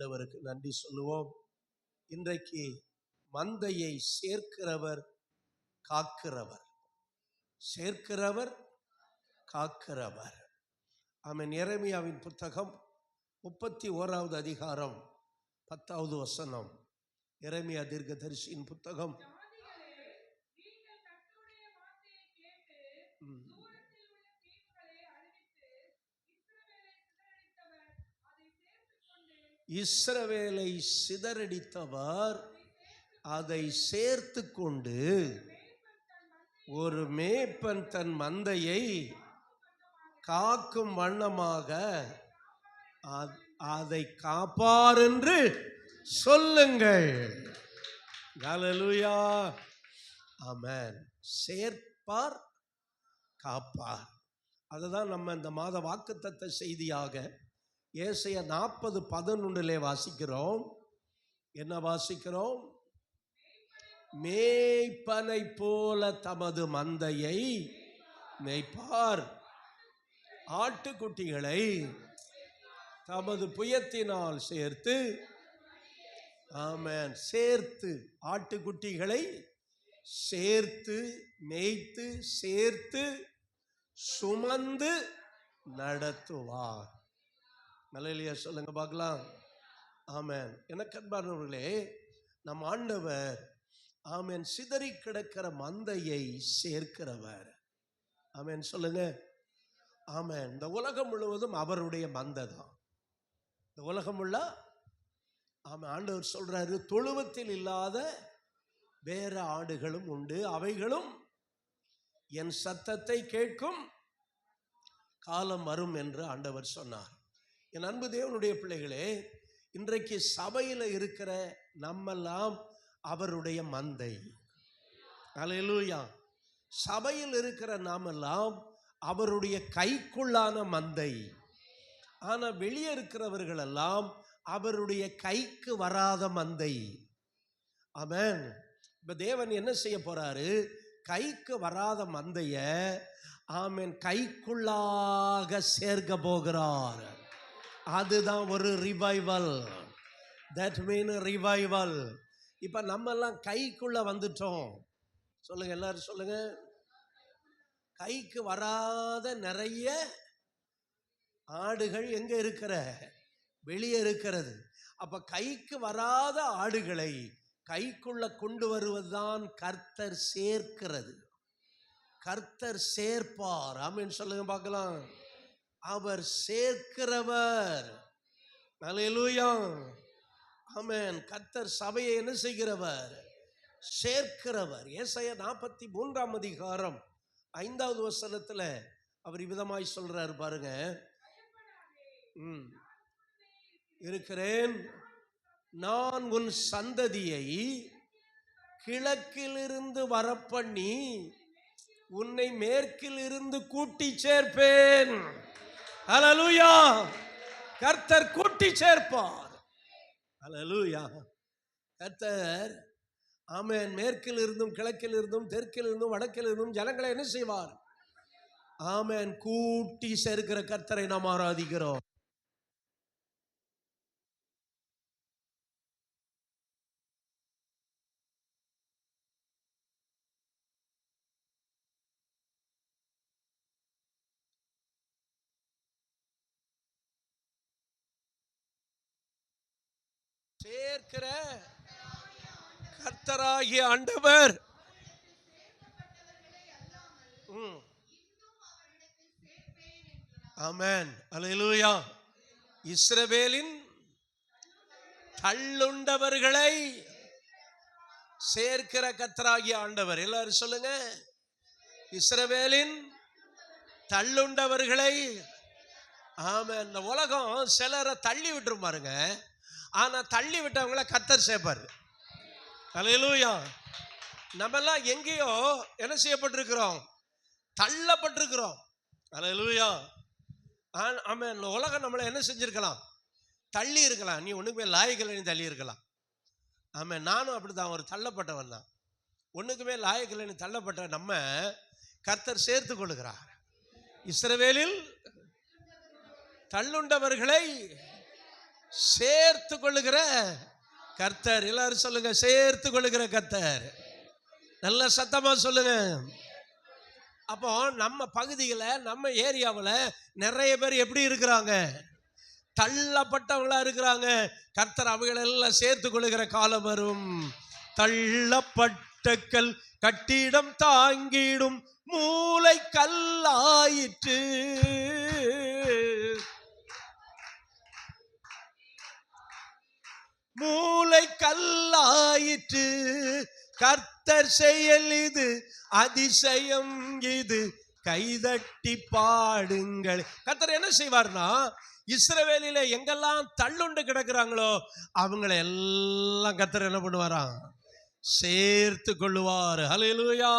ஆண்டவருக்கு நன்றி சொல்லுவோம். இன்றைக்கு மந்தையை சேர்க்கிறவர் காக்கிறவர், சேர்க்கிறவர் காக்கிறவர். ஆமென். எரேமியாவின் புத்தகம் 31வது அதிகாரம் 10வது வசனம். எரேமியா தீர்க்கதரிசியின் புத்தகம். இஸ்ரவேலை சிதறடித்தவர் அதை சேர்த்து கொண்டு ஒரு மேய்ப்பன் தன் மந்தையை காக்கும் வண்ணமாக அதை காப்பார் என்று சொல்லுங்கள். ஹல்லேலூயா, ஆமென். சேர்ப்பார், காப்பார். அதுதான் நம்ம இந்த மாத வாக்குத்தத்த செய்தியாக ஏசாயா 40:11 வாசிக்கிறோம். என்ன வாசிக்கிறோம்? மேய்ப்பனை போல தமது மந்தையை மேய்ப்பார், ஆட்டுக்குட்டிகளை தமது புயத்தினால் சேர்த்து, ஆமென், சேர்த்து, ஆட்டுக்குட்டிகளை சேர்த்து மேய்த்து சேர்த்து சுமந்து நடத்துவார். நல்ல சொல்லுங்க பார்க்கலாம். ஆமென். எனக்கு அன்பானவர்களே, நம் ஆண்டவர் ஆமென் சிதறி கிடக்கிற மந்தையை சேர்க்கிறவர். ஆமென் சொல்லுங்க. ஆமென். இந்த உலகம் முழுவதும் அவருடைய மந்தை தான். இந்த உலகம் உள்ள ஆமென். ஆண்டவர் சொல்றாரு, தொழுவத்தில் இல்லாத வேற ஆடுகளும் உண்டு, அவைகளும் என் சத்தத்தை கேட்கும் காலம் வரும் என்று ஆண்டவர் சொன்னார். என் அன்பு தேவனுடைய பிள்ளைகளே, இன்றைக்கு சபையில் இருக்கிற நம்மெல்லாம் அவருடைய மந்தை. ஹல்லேலூயா. சபையில் இருக்கிற நாமெல்லாம் அவருடைய கைக்குள்ளான மந்தை. ஆனால் வெளியே இருக்கிறவர்கள் எல்லாம் அவருடைய கைக்கு வராத மந்தை. ஆமென். இப்ப தேவன் என்ன செய்ய போறாரு? கைக்கு வராத மந்தைய ஆமென் கைக்குள்ளாக சேர்க்க போகிறார். அதுதான் ஒரு ரிவைவல். That mean revival. இப்ப நம்ம எல்லாம் கைக்குள்ள வந்துட்டோம். சொல்லுங்க, எல்லாரும் சொல்லுங்க. கைக்கு வராத நிறைய ஆடுகள் எங்க இருக்கிற? வெளியே இருக்கிறது. அப்ப கைக்கு வராத ஆடுகளை கைக்குள்ள கொண்டு வருவதுதான் கர்த்தர் சேர்க்கிறது. கர்த்தர் சேர்ப்பார். ஆமென் சொல்லுங்க பார்க்கலாம். அவர் சேர்க்கிறவர். ஹல்லேலூயா, ஆமென். கர்த்தர் சபையை என்ன செய்கிறவர்? சேர்க்கிறவர். ஏசாயா 43 அதிகாரம் 5வது வசனத்துல அவர் விதமாய் சொல்றாரு பாருங்க. இருக்கிறேன், நான் உன் சந்ததியை கிழக்கிலிருந்து வரப்பண்ணி உன்னை மேற்கிலிருந்து கூட்டி சேர்ப்பேன். ஹல்லேலூயா. கர்த்தர் கூட்டி சேர்ப்பார். ஹல்லேலூயா. கர்த்தர் ஆமென் மேற்கில் இருந்தும் கிழக்கில் இருந்தும் தெற்கில் இருந்தும் வடக்கில் இருந்தும் ஜனங்களை என்ன செய்வார்? ஆமென் கூட்டி சேர்க்கிற கர்த்தரை நாம் ஆராதிக்கிறோம். சேர்க்கிற கர்த்தராகிய ஆண்டவர் ஆமென். ஹல்லேலூயா. இஸ்ரவேலின் தள்ளுண்டவர்களை சேர்க்கிற கர்த்தராகிய ஆண்டவர். எல்லாரும் சொல்லுங்க. இஸ்ரவேலின் தள்ளுண்டவர்களை. ஆமென். இந்த உலகம் சிலரை தள்ளி விட்டுரும் பாருங்க. ஆனா தள்ளி விட்டவங்களை கர்த்தர் சேர்ப்பார். ஹல்லேலூயா. நம்மெல்லாம் எங்கேயோ என்ன செய்யப்பட்டிருக்கிறோம்? தள்ளப்பட்டிருக்கிறோம். ஹல்லேலூயா. ஆமென். இந்த உலகம் நம்மளை என்ன செஞ்சிருக்கலாம்? தள்ளி இருக்கலாம். நீ ஒண்ணுக்குமே லாயக்கில்லை, நீ தள்ளி இருக்கலாம். ஆமென். நானும் அப்படிதான், ஒரு தள்ளப்பட்டவன் தான். ஒண்ணுக்குமே லாயக்கில்லை, நீ தள்ளப்பட்ட நம்ம கர்த்தர் சேர்த்து கொள்கிறார். இஸ்ரவேலில் தள்ளுண்டவர்களை சேர்த்து கொள்ளுகிற கர்த்தர். எல்லாரும் சொல்லுங்க, சேர்த்து கொள்ளுகிற கர்த்தர். நல்ல சத்தமா சொல்லுங்க. அப்போ நம்ம பகுதியில், நம்ம ஏரியாவில் நிறைய பேர் எப்படி இருக்கிறாங்க? தள்ளப்பட்டவங்களா இருக்கிறாங்க. கர்த்தர் அவைகளெல்லாம் சேர்த்து கொள்ளுகிற காலம் வரும். தள்ளப்பட்ட கல் கட்டிடம் தாங்கிடும் மூளை கல்லாயிற்று. மூளை கல்லாயிற்று. கர்த்தர் செயல் இது அதிசயம், இது கைதட்டி பாடுங்கள். கர்த்தர் என்ன செய்வார்னா, இஸ்ரவேலில எங்கெல்லாம் தள்ளுண்டு கிடக்குறாங்களோ அவங்களை எல்லாம் கர்த்தர் என்ன பண்ணுவாராம்? சேர்த்து கொள்ளுவார். ஹல்லேலூயா.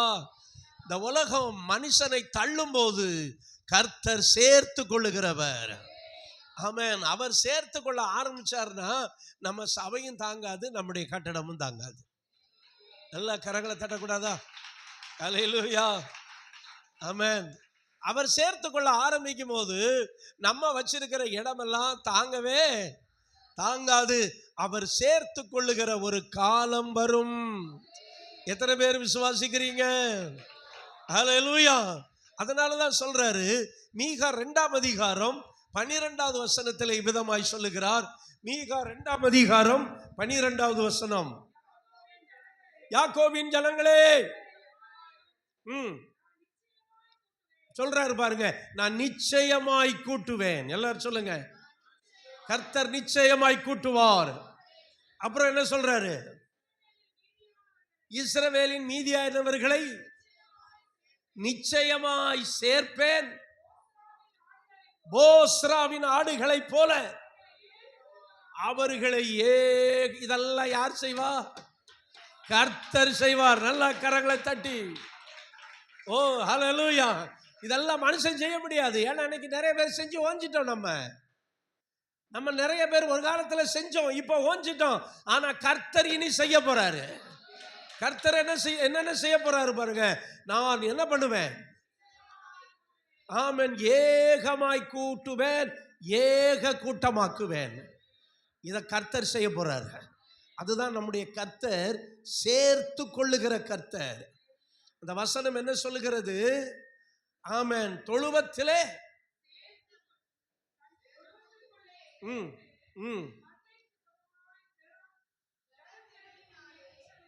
இந்த உலகம் மனுஷனை தள்ளும் போது கர்த்தர் சேர்த்து கொள்ளுகிறவர். ஆமென். அவர் சேர்த்து கொள்ள ஆரம்பிச்சார்னா நம்ம சபையும் தாங்காது, நம்முடைய கட்டடமும் தாங்காது. நல்லா கரங்களை தட்டக்கூடாதா? ஹல்லேலூயா. ஆமென். அவர் சேர்த்து கொள்ள ஆரம்பிக்கும் போது நம்ம வச்சிருக்கிற இடமெல்லாம் தாங்கவே தாங்காது. அவர் சேர்த்து கொள்ளுகிற ஒரு காலம் வரும். எத்தனை பேர் விசுவாசிக்கிறீங்க? ஹல்லேலூயா. அதனாலதான் சொல்றாரு, மீகா 2ஆம் அதிகாரம் 12வது வசனத்தில் இவ்விதமாய் சொல்லுகிறார். மீகா 2ஆம் அதிகாரம் 12வது வசனம். யாக்கோபின் ஜனங்களே, சொல்றாரு பாருங்க, நான் நிச்சயமாய் கூட்டுவேன். எல்லாரும் சொல்லுங்க, கர்த்தர் நிச்சயமாய் கூட்டுவார். அப்புறம் என்ன சொல்றாரு? இஸ்ரவேலின் மீதியானவர்களை நிச்சயமாய் சேர்ப்பேன், போஸ்ராவின் ஆடுகளை போல அவர்களை. இதெல்லாம் யார் செய்வா? கர்த்தர் செய்வார். நல்லா கரங்களை தட்டி ஓ ஹல்லேலூயா. இதெல்லாம் மனுஷன் செய்ய முடியாது. ஏன்னா இன்னைக்கு நிறைய பேர் செஞ்சு ஓஞ்சிட்டோம். நம்ம நிறைய பேர் ஒரு காலத்துல செஞ்சோம், இப்ப ஓஞ்சிட்டோம். ஆனா கர்த்தர் இனி செய்ய போறாரு. கர்த்தர் என்னென்ன செய்ய போறாரு பாருங்க. நான் என்ன பண்ணுவேன்? ஆமென். ஏகமாய் கூட்டுவேன், ஏக கூட்டமாக்குவேன். இத கர்த்தர் செய்ய போறாரு. அதுதான் நம்முடைய கர்த்தர், சேர்த்து கொள்ளுகிற கர்த்தர். அந்த வசனம் என்ன சொல்லுகிறது? ஆமென். தொழுவத்திலே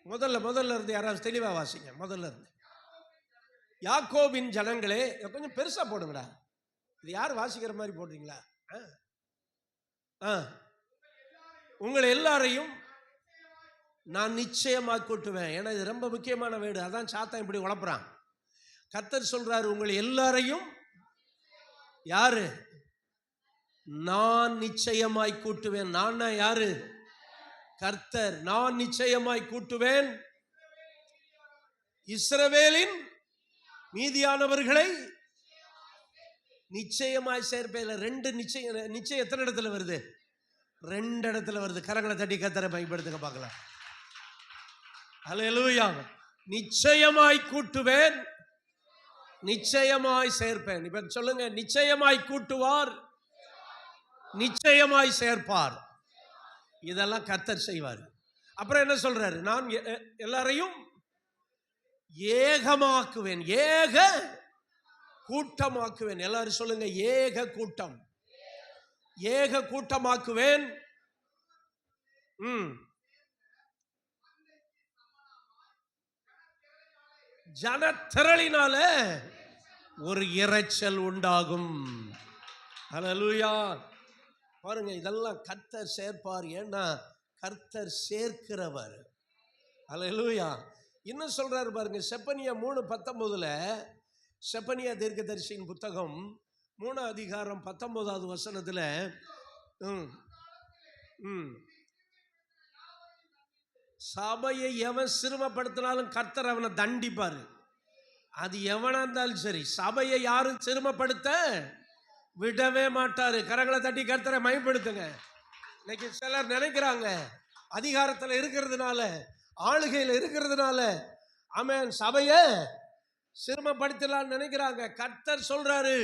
முதல்ல இருந்து யாராவது தெளிவா வாசிங்க. முதல்ல இருந்து. யாக்கோபின் ஜனங்களே, கொஞ்சம் பெருசா போடுங்கடா. இது யார் வாசிக்கிற மாதிரி போடுறீங்களா? உங்களை எல்லாரையும் நான் நிச்சயமா கூட்டுவேன். ஏன்னா இது ரொம்ப முக்கியமான வேடு. அதான் சாத்தான் இப்படி உழப்புறான். கர்த்தர் சொல்றாரு, உங்களை எல்லாரையும் யாரு? நான் நிச்சயமாய் கூட்டுவேன். நான் யாரு? கர்த்தர். நான் நிச்சயமாய் கூட்டுவேன், இஸ்ரவேலின் மீதியானவர்களை நிச்சயமாய் சேர்ப்பேன். 2 நிச்சயம் எத்தனை இடத்துல வருது? 2 இடத்துல வருது. கரங்களை தட்டி கர்த்தரை பயன்படுத்துங்க பார்க்கலாம். ஹல்லேலூயா. நிச்சயமாய் கூட்டுவேன், நிச்சயமாய் சேர்ப்பேன். இப்ப சொல்லுங்க, நிச்சயமாய் கூட்டுவார், நிச்சயமாய் சேர்ப்பார். இதெல்லாம் கர்த்தர் செய்வார். அப்புறம் என்ன சொல்றாரு? நான் எல்லாரையும் ஏகமாக்குவேன், ஏக கூட்டமாக்குவேன். எல்லாரும் சொல்லுங்க, ஏக கூட்டம். ஏக கூட்டமாக்குவேன். ஜனத்திரளினால ஒரு இரைச்சல் உண்டாகும். ஹல்லேலூயா. பாருங்க, இதெல்லாம் கர்த்தர் சேர்ப்பார். ஏன்னா கர்த்தர் சேர்க்கிறவர். ஹல்லேலூயா. இன்னும் சொல்றாரு பாருங்க, செப்பனியா 3:19, செப்பனியா தீர்க்கதரிசியின் புத்தகம் 3ஆம் அதிகாரம் 19வது வசனத்துல சபையை எவன் சிறுமப்படுத்தினாலும் கர்த்தர் அவனை தண்டிப்பாரு. அது எவனா இருந்தாலும் சரி, சபையை யாரும் சிறுமப்படுத்த விடவே மாட்டாரு. கரங்களை தட்டி கர்த்தரை மயப்படுத்துங்க. இன்னைக்கு சிலர் நினைக்கிறாங்க, அதிகாரத்தில் இருக்கிறதுனால, ஆளுகையில் இருக்கிறதுனால ஆமென் சபையை சிறுமைப்படுத்தலாம்னு நினைக்கிறாங்க. கர்த்தர் சொல்றாரு,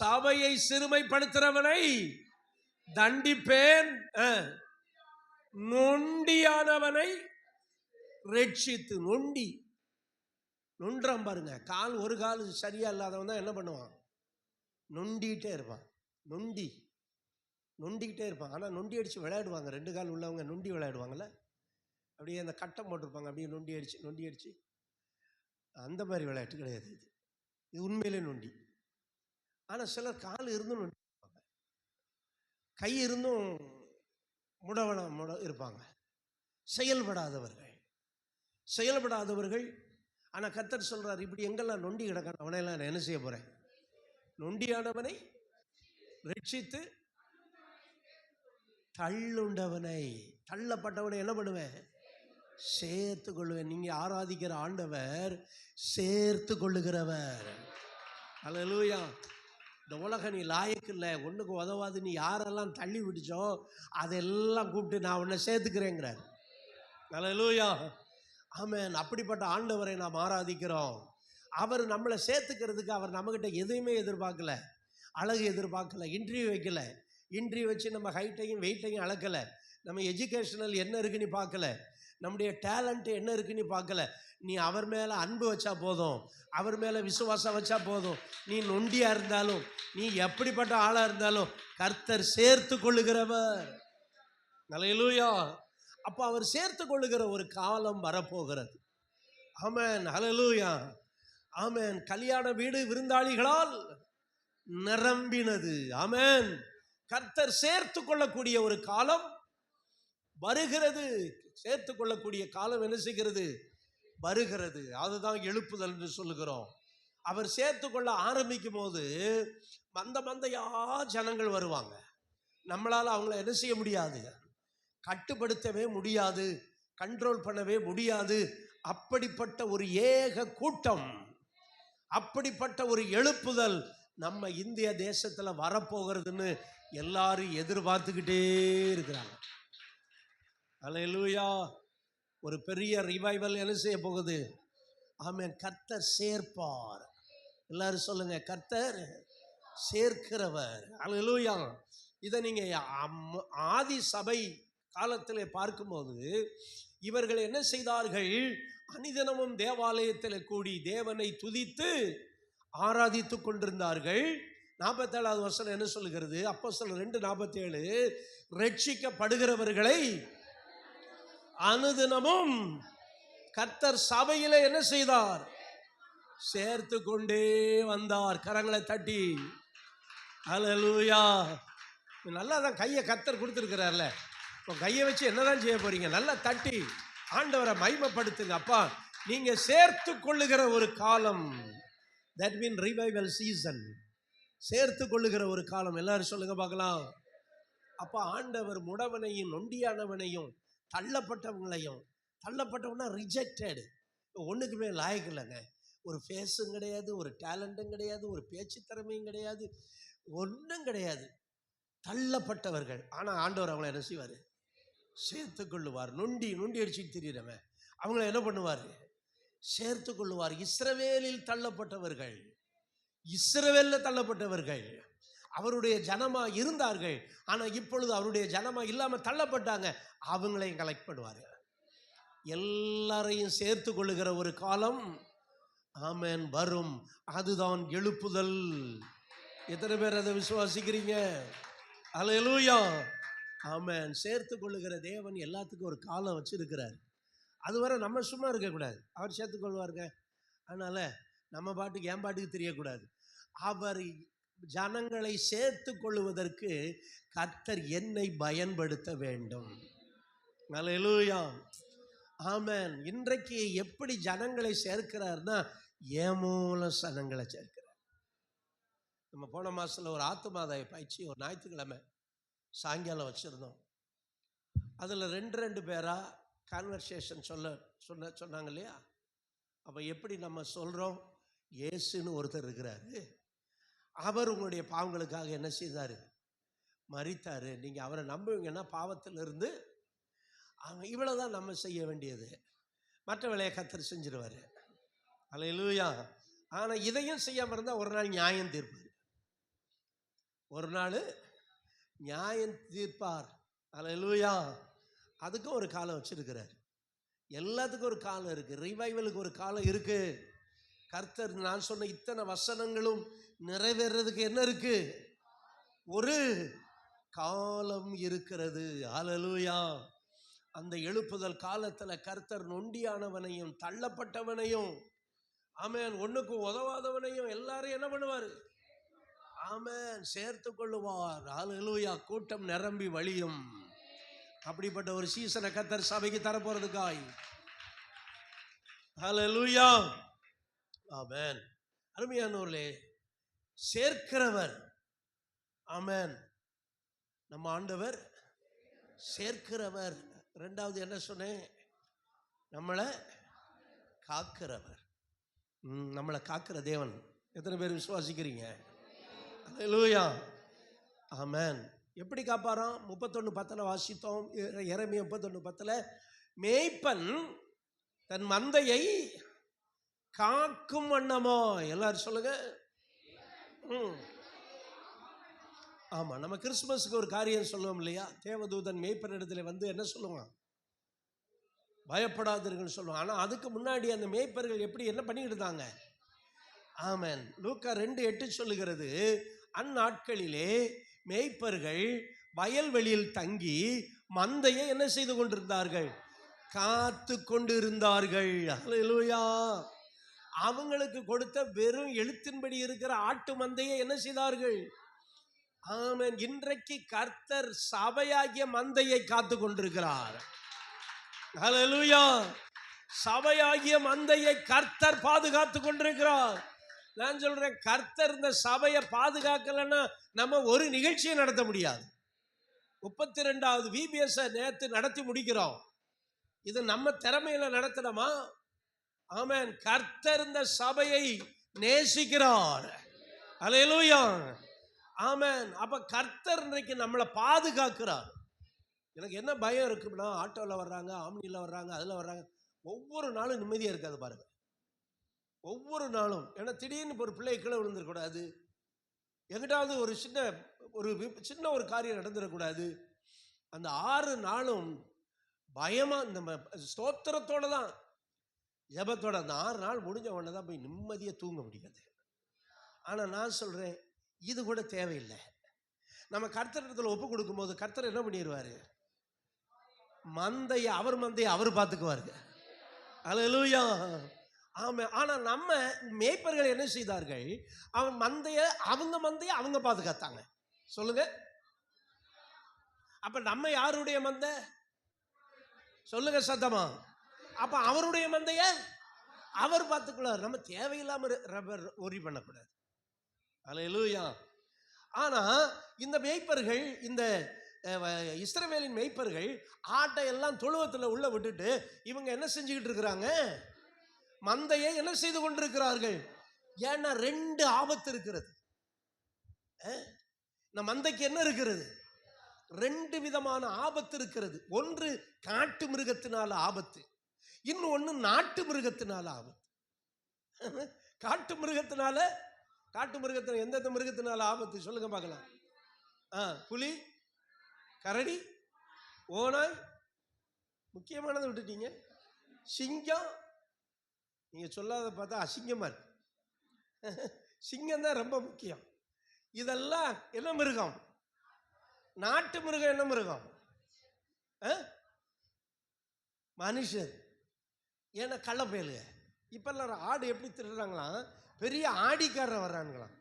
சபையை சிறுமைப்படுத்துறவனை தண்டிப்பேன், நொண்டியானவனை ரட்சித்து. நொண்டி நொன்றான் பாருங்க. கால் ஒரு கால் சரியா இல்லாதவன் தான் என்ன பண்ணுவான்? நொண்டிக்கிட்டே இருப்பான். நொண்டிக்கிட்டே இருப்பான். ஆனால் நொண்டி அடித்து விளையாடுவாங்க. 2 கால் உள்ளவங்க நொண்டி விளையாடுவாங்கள்ல, அப்படியே அந்த கட்டம் போட்டிருப்பாங்க, அப்படியே நொண்டி அடித்து அந்த மாதிரி விளையாட்டு கிடையாது இது உண்மையிலே நொண்டி. ஆனால் சிலர் கால் இருந்தும் நொண்டி இருப்பாங்க, கை இருந்தும் இருப்பாங்க. செயல்படாதவர்கள். ஆனால் கர்த்தர் சொல்றார், இப்படி எங்கெல்லாம் நொண்டி கிடக்கான அவனையெல்லாம் நான் என்ன செய்ய போறேன்? நொண்டியானவனை ரட்சித்து தள்ளப்பட்டவனை என்ன பண்ணுவேன்? சேர்த்து கொள்ளுவேன். நீங்க ஆராதிக்கிற ஆண்டவர் சேர்த்து கொள்ளுகிறவர். அல்லேலூயா. இந்த உலக நீ லாயக்கு இல்லை, ஒண்ணுக்கு உதவாது, நீ யாரெல்லாம் தள்ளி விட்டுச்சோ அதெல்லாம் கூப்பிட்டு நான் உன்னை சேர்த்துக்கிறேங்கிறார். அல்லேலூயா. ஆமென். அப்படிப்பட்ட ஆண்டவரை நாம் ஆராதிக்கிறோம். அவர் நம்மளை சேர்த்துக்கிறதுக்கு அவர் நம்மகிட்ட எதையுமே எதிர்பார்க்கல. அழகு எதிர்பார்க்கல, இன்டர்வியூ வைக்கல. இன்டர்வியூ வச்சு நம்ம ஹைட்டையும் வெயிட்டையும் அளக்கல. நம்ம எஜுகேஷனல் என்ன இருக்குன்னு பார்க்கல, நம்முடைய டேலண்ட் என்ன இருக்குன்னு பார்க்கல. நீ அவர் மேலே அன்பு வச்சா போதும், அவர் மேலே விசுவாசம் வச்சா போதும். நீ நொண்டியாக இருந்தாலும், நீ எப்படிப்பட்ட ஆளாக இருந்தாலும் கர்த்தர் சேர்த்து கொள்ளுகிறவர். அல்லேலூயா. அப்போ அவர் சேர்த்து கொள்ளுகிற ஒரு காலம் வரப்போகிறது. ஆமென். அல்லேலூயா. ஆமென். கல்யாண வீடு விருந்தாளிகளால் நிரம்பினது. ஆமென். கர்த்தர் சேர்த்து கொள்ளக்கூடிய ஒரு காலம் வருகிறது. சேர்த்து கொள்ளக்கூடிய காலம் என்ன செய்கிறது? வருகிறது. அதுதான் எழுப்புதல் என்று சொல்லுகிறோம். அவர் சேர்த்து கொள்ள ஆரம்பிக்கும் போது மந்தையா ஜனங்கள் வருவாங்க. நம்மளால அவங்கள என்ன செய்ய முடியாது? கட்டுப்படுத்தவே முடியாது, கண்ட்ரோல் பண்ணவே முடியாது. அப்படிப்பட்ட ஒரு ஏக கூட்டம், அப்படிப்பட்ட ஒரு எழுப்புதல் நம்ம இந்திய தேசத்துல வரப்போகிறதுன்னு எல்லாரும் எதிர்பார்த்துக்கிட்டே இருக்கிறாங்க. அல்லேலூயா. ஒரு பெரிய ரிவைவல் என்ன செய்ய போகுது? ஆமென். கர்த்தர் சேர்ப்பார். எல்லாரும் சொல்லுங்க, கர்த்தர் சேர்க்கிறவர். அல்லேலூயா. இதை நீங்க ஆதி சபை காலத்திலே பார்க்கும்போது இவர்கள் என்ன செய்தார்கள்? அனிதனமும் தேவாலயத்தில் கூடி தேவனை துதித்து ஆராதித்து கொண்டிருந்தார்கள். 47வது வசனம் என்ன சொல்லுகிறது? அப்போஸ்தலர் 2:47, ரட்சிக்கப்படுகிறவர்களை அனுதினமும் கர்த்தர் சபையிலே என்ன செய்தார்? சேர்த்து கொண்டே வந்தார். கரங்களை தட்டி அல்லேலூயா. நல்லா தான் கையை கர்த்தர் கொடுத்துருக்கிறார்ல, இப்போ கையை வச்சு என்னதான் செய்ய போறீங்க? நல்லா தட்டி ஆண்டவரை மகிமைப்படுத்துங்க. அப்பா, நீங்க சேர்த்து கொள்ளுகிற ஒரு காலம், that mean revival season. சேர்த்து கொள்ளுகிற ஒரு காலம். எல்லாரும் சொல்லுங்க பார்க்கலாம். அப்ப ஆண்டவர் முடவனையும் நொண்டியானவனையும் தள்ளப்பட்டவனா ரிஜெக்டட், ஒண்ணுக்குமே லாயக்கு இல்லைங்க. ஒரு ஃபேஸும் கிடையாது, ஒரு டேலண்ட்டும் கிடையாது, ஒரு பேச்சு திறமையும் கிடையாது, ஒன்றும் கிடையாது. தள்ளப்பட்டவர்கள். ஆனா ஆண்டவர் அவங்களை என்ன செய்வார்? சேர்த்து கொள்ளுவார். நொண்டி அடிச்சுட்டு திரியிறவன் அவங்கள என்ன பண்ணுவார்? சேர்த்து கொள்ளுவார். இஸ்ரவேலில் தள்ளப்பட்டவர்கள், இஸ்ரவேலில் தள்ளப்பட்டவர்கள் அவருடைய ஜனமா இருந்தார்கள். ஆனா இப்பொழுது அவருடைய ஜனமா இல்லாம தள்ளப்பட்டாங்க. அவங்களையும் கலெக்ட் பண்ணுவார். எல்லாரையும் சேர்த்து கொள்ளுகிற ஒரு காலம் ஆமென் வரும். அதுதான் எழுப்புதல். எத்தனை பேர் அதை விசுவாசிக்கிறீங்க? அல்லேலூயா. ஆமென். சேர்த்து கொள்ளுகிற தேவன் எல்லாத்துக்கும் ஒரு காலம் வச்சிருக்கிறார். அதுவரை நம்ம சும்மா இருக்கக்கூடாது. அவர் சேர்த்துக்கொள்வாருங்க. அதனால நம்ம பாட்டுக்கு என் பாட்டுக்கு தெரியக்கூடாது. அவர் ஜனங்களை சேர்த்து கொள்வதற்கு கர்த்தர் என்னை பயன்படுத்த வேண்டும். அல்லேலூயா. ஆமென். இன்றைக்கு எப்படி ஜனங்களை சேர்க்கிறார்னா, ஏமூல ஜனங்களை சேர்க்கிறார். நம்ம போன மாசத்துல ஒரு ஆத்துமாதாய பயிற்சி ஒரு ஞாயிற்றுக்கிழமை சாயங்காலம் வச்சிருந்தோம். அதுல 2 பேரா கான்வர்சேஷன் சொன்னாங்க இல்லையா? அப்ப எப்படி நம்ம சொல்றோம்? இயேசுன்னு ஒருத்தர் இருக்கிறாரு, அவர் உங்களுடைய பாவங்களுக்காக என்ன செய்தாரு? மரித்தாரு. நீங்க அவரை நம்புவீங்கன்னா பாவத்திலிருந்து இவ்வளவுதான் நம்ம செய்ய வேண்டியது. மற்ற வேலையை கர்த்தர் செஞ்சிருவாரு. அல்லேலூயா. ஆனா இதையும் செய்யாம இருந்தா ஒரு நாள் நியாயம் தீர்ப்பாரு. ஒரு நாள் நியாயம் தீர்ப்பார். அல்லேலூயா. அதுக்கும் ஒரு காலம் வச்சிருக்கிறார். எல்லாத்துக்கும் ஒரு காலம் இருக்கு. ரிவைவலுக்கு ஒரு காலம் இருக்கு. கர்த்தர் நான் சொன்ன இத்தனை வசனங்களும் நிறைவேறதுக்கு என்ன இருக்கு? ஒரு காலம் இருக்கிறது. அல்லேலூயா. அந்த எழுப்புதல் காலத்துல கர்த்தர் நொண்டியானவனையும் தள்ளப்பட்டவனையும், ஆமென், ஒண்ணுக்கும் உதவாதவனையும் எல்லாரையும் என்ன பண்ணுவாரு? ஆமென், சேர்த்து கொள்ளுவார். அல்லேலூயா. கூட்டம் நிரம்பி வழியும். அப்படிப்பட்ட ஒரு சீசனை கர்த்தர் சபைக்கு தரப்போறதுக்காய். அல்லேலூயா. ஆமென். அருமையானவர்களே, சேர்க்கிறவர். ஆமென். நம்ம ஆண்டவர் சேர்க்கிறவர். ரெண்டாவது என்ன சொன்னேன்? நம்மளை காக்கிறவர். நம்மளை காக்கிற தேவன். எத்தனை பேர் விசுவாசிக்கிறீங்க? அல்லேலூயா. ஆமென். எப்படி காப்பாராம்? 31:10 வாசித்தோம். எரேமியா 31:10, மேய்ப்பன் தன் மந்தையை காக்கும் வண்ணமோ. எல்லாரும் சொல்லுங்க. ஆமா, நம்ம கிறிஸ்துமஸ்க்கு ஒரு காரியம் சொல்லுவோம் இல்லையா? தேவதூதன் மேய்ப்பன் இடத்துல வந்து என்ன சொல்லுவான்? பயப்படாதீர்கள் சொல்லுவான். ஆனா அதுக்கு முன்னாடி அந்த மேய்ப்பர்கள் எப்படி என்ன பண்ணிக்கிட்டு இருந்தாங்க? ஆமென். லூக்கா 2:8 சொல்லுகிறது, அந்நாட்களிலே மேய்ப்பர்கள் வயல்வெளியில் தங்கி மந்தையை என்ன செய்து கொண்டிருந்தார்கள்? காத்து கொண்டிருந்தார்கள். அல்லேலூயா. அவங்களுக்கு கொடுத்த வெறும் எழுத்தின்படி இருக்கிற ஆட்டு மந்தையை என்ன செய்தார்கள்? ஆமென். இன்றைக்கு கர்த்தர் சபையாகிய மந்தையை காத்து கொண்டிருக்கிறார். அல்லேலூயா. சபையாகிய மந்தையை கர்த்தர் பாதுகாத்து கொண்டிருக்கிறார். நான் சொல்றேன், கர்த்தர் இந்த சபையை பாதுகாக்கலன்னா நம்ம ஒரு நிகழ்ச்சியை நடத்த முடியாது. 32வது VBS நேற்று நடத்தி முடிக்கிறோம். இது நம்ம திறமையில நடத்தணுமா? ஆமென். கர்த்தர் இந்த சபையை நேசிக்கிறார். அல்லேலூயா. ஆமென். அப்ப கர்த்தர் இன்றைக்கு நம்மளை பாதுகாக்கிறார். எனக்கு என்ன பயம் இருக்குன்னா, ஆட்டோவில் வர்றாங்க, ஆம்னியில் வர்றாங்க, அதில் வர்றாங்க, ஒவ்வொரு நாளும் நிம்மதியாக இருக்காது பாருங்க. ஒவ்வொரு நாளும். ஏன்னா திடீர்னு ஒரு பிள்ளை கீழே விழுந்துடக்கூடாது, எங்கிட்டாவது ஒரு சின்ன ஒரு காரியம் நடந்துடக்கூடாது. அந்த 6 நாளும் பயமா நம்ம ஸ்தோத்திரத்தோட தான், ஜெபத்தோட அந்த 6 நாள் முடிஞ்ச உடனே தான் போய் நிம்மதியாக தூங்க முடியாது. ஆனால் நான் சொல்றேன், இது கூட தேவையில்லை. நம்ம கர்த்தரிடத்தில் ஒப்பு கொடுக்கும்போது கர்த்தர் என்ன பண்ணிடுவாரு? மந்தையை அவர் பார்த்துக்குவாரு. அல்லேலூயா. ஆமா. ஆனா நம்ம மேய்ப்பர்கள் என்ன செய்தார்கள்? அவங்க மந்தையை அவங்க பாதுகாத்தாங்க. சொல்லுங்க. அப்ப நம்ம யாருடைய மந்தை? சொல்லுங்க சத்தமா. அப்ப அவருடைய மந்தைய அவர் பார்த்துக்குள்ளார். நம்ம தேவையில்லாம ஒரி பண்ணக்கூடாது. அல்லேலூயா. ஆனா இந்த மேய்ப்பர்கள், இந்த இஸ்ரவேலின் மேய்ப்பர்கள் ஆட்டை எல்லாம் தொழுவத்தில் உள்ள விட்டுட்டு இவங்க என்ன செஞ்சுக்கிட்டு இருக்கிறாங்க? மந்தையை என்ன செய்து கொண்டிருக்கிறார்கள்? ஏன்னா 2 ஆபத்து இருக்கிறது. இந்த மந்தைக்கு என்ன இருக்கிறது? 2 விதமான ஆபத்து இருக்கிறது. ஒன்று காட்டு மிருகத்தினால ஆபத்து, இன்னொன்னு நாட்டு மிருகத்தினால ஆபத்து. காட்டு மிருகத்தினால எந்தெந்த மிருகத்தினால ஆபத்து சொல்லுங்க பார்க்கலாம். புலி, கரடி, ஓனாய், முக்கியமானதை விட்டுட்டீங்க, சிங்கம். நீங்க சொல்லாத பார்த்தா அசிங்கமா இருக்கு. சிங்கம் தான் ரொம்ப முக்கியம். இதெல்லாம் என்ன மிருகம்? நாட்டு மிருகம். என்ன மிருகம்? மனுஷர். ஏன்னா கள்ளப்பயலுங்க. இப்பெல்லாம் ஆடு எப்படி திருடுறாங்களாம்? பெரிய ஆடிக்காரர் வர்றானுங்களாம்.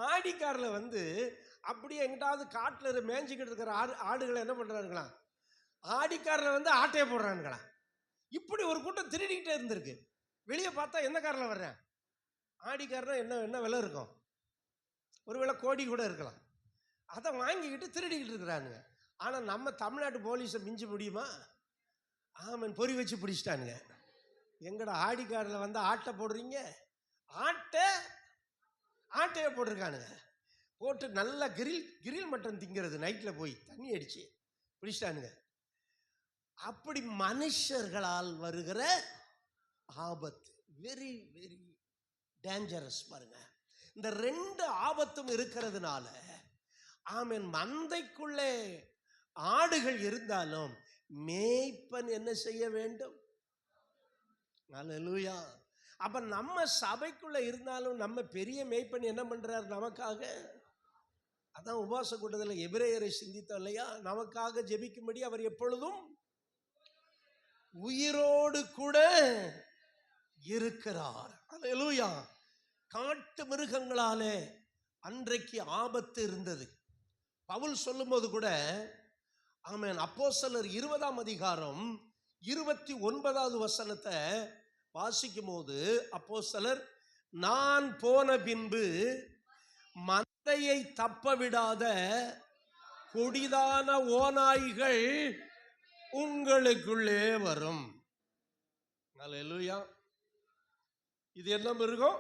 ஆடிக்காரில் வந்து அப்படியே எங்கிட்டாவது காட்டில் மேய்ஞ்சிக்கிட்டு இருக்கிற ஆடுகளை என்ன பண்ணுறானுங்களாம்? ஆடிக்காரில் வந்து ஆட்டையை போடுறானுங்களா. இப்படி ஒரு கூட்டம் திருடிக்கிட்டே இருந்திருக்கு. வெளியே பார்த்தா எந்த காரில் வர்றேன்? ஆடிக்காரனா என்ன விலை இருக்கும்? ஒருவேளை கோடி கூட இருக்கலாம். அதை வாங்கிக்கிட்டு திருடிக்கிட்டு இருக்கிறானுங்க. ஆனால் நம்ம தமிழ்நாட்டு போலீஸை மிஞ்சி முடியுமா? ஆமன், பொறி வச்சு பிடிச்சிட்டானுங்க. எங்கடா ஆடிக்காரில் வந்து ஆட்டை போடுறீங்க? ஆட்டையை போட்டிருக்கானுங்க. போட்டு நல்லா கிரில் மட்டன் திங்கிறது நைட்டில் போய் தண்ணி அடிச்சு பிடிச்சிட்டானுங்க. அப்படி மனுஷர்களால் வருகிற ஆபத்து வெரி வெரி டேஞ்சரஸ். பாருங்க, இந்த 2 ஆபத்தும் இருக்கிறதுனால ஆமென். மந்தைக்குள்ளே ஆடுகள் இருந்தாலும் மேய்ப்பன் என்ன செய்ய வேண்டும்? அல்லேலூயா. அப்ப நம்ம சபைக்குள்ள இருந்தாலும் நம்ம பெரிய மேய்ப்பன் என்ன பண்றார் நமக்காக? அதான் உபவாச கூட்டத்தில் எபிரேயரை சிந்தித்தோம் இல்லையா? நமக்காக ஜெபிக்கும்படி அவர் எப்பொழுதும் உயிரோடு கூட இருக்கிறார். அல்லேலூயா. காட்டு மிருகங்களாலே அன்றைக்கு ஆபத்து இருந்தது. பவுல் சொல்லும்போது கூட ஆமென், அப்போஸ்தலர் 20ஆம் அதிகாரம் 29வது வசனத்தை வாசிக்கும் போது அப்போஸ்தலர், நான் போன பின்பு மந்தையை தப்ப விடாத கொடிதான ஓநாய்கள் உங்களுக்குள்ளே வரும். அல்லேலூயா. இது என்ன மிருகம்?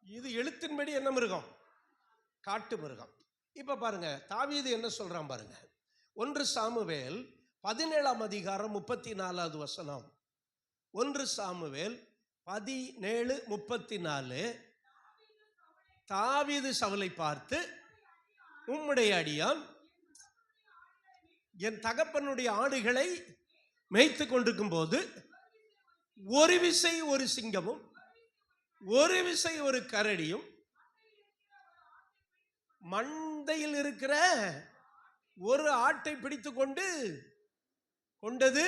இது எழுத்தின்படி என்ன மிருகம்? காட்டு மிருகம். இப்ப பாருங்க, தாவீது என்ன சொல்றான் பாருங்க. 1 சாமுவேல் 17ஆம் அதிகாரம் 34வது வசனம். 1 சாமுவேல் 17:34. தாவீது சவுலை பார்த்து, உம்முடைய அடியான் என் தகப்பனுடைய ஆடுகளை மேய்த்து கொண்டிருக்கும் போது ஒரு விசை ஒரு சிங்கமும் ஒரு விசை ஒரு கரடியும் மந்தையில் இருக்கிற ஒரு ஆட்டை பிடித்து கொண்டது,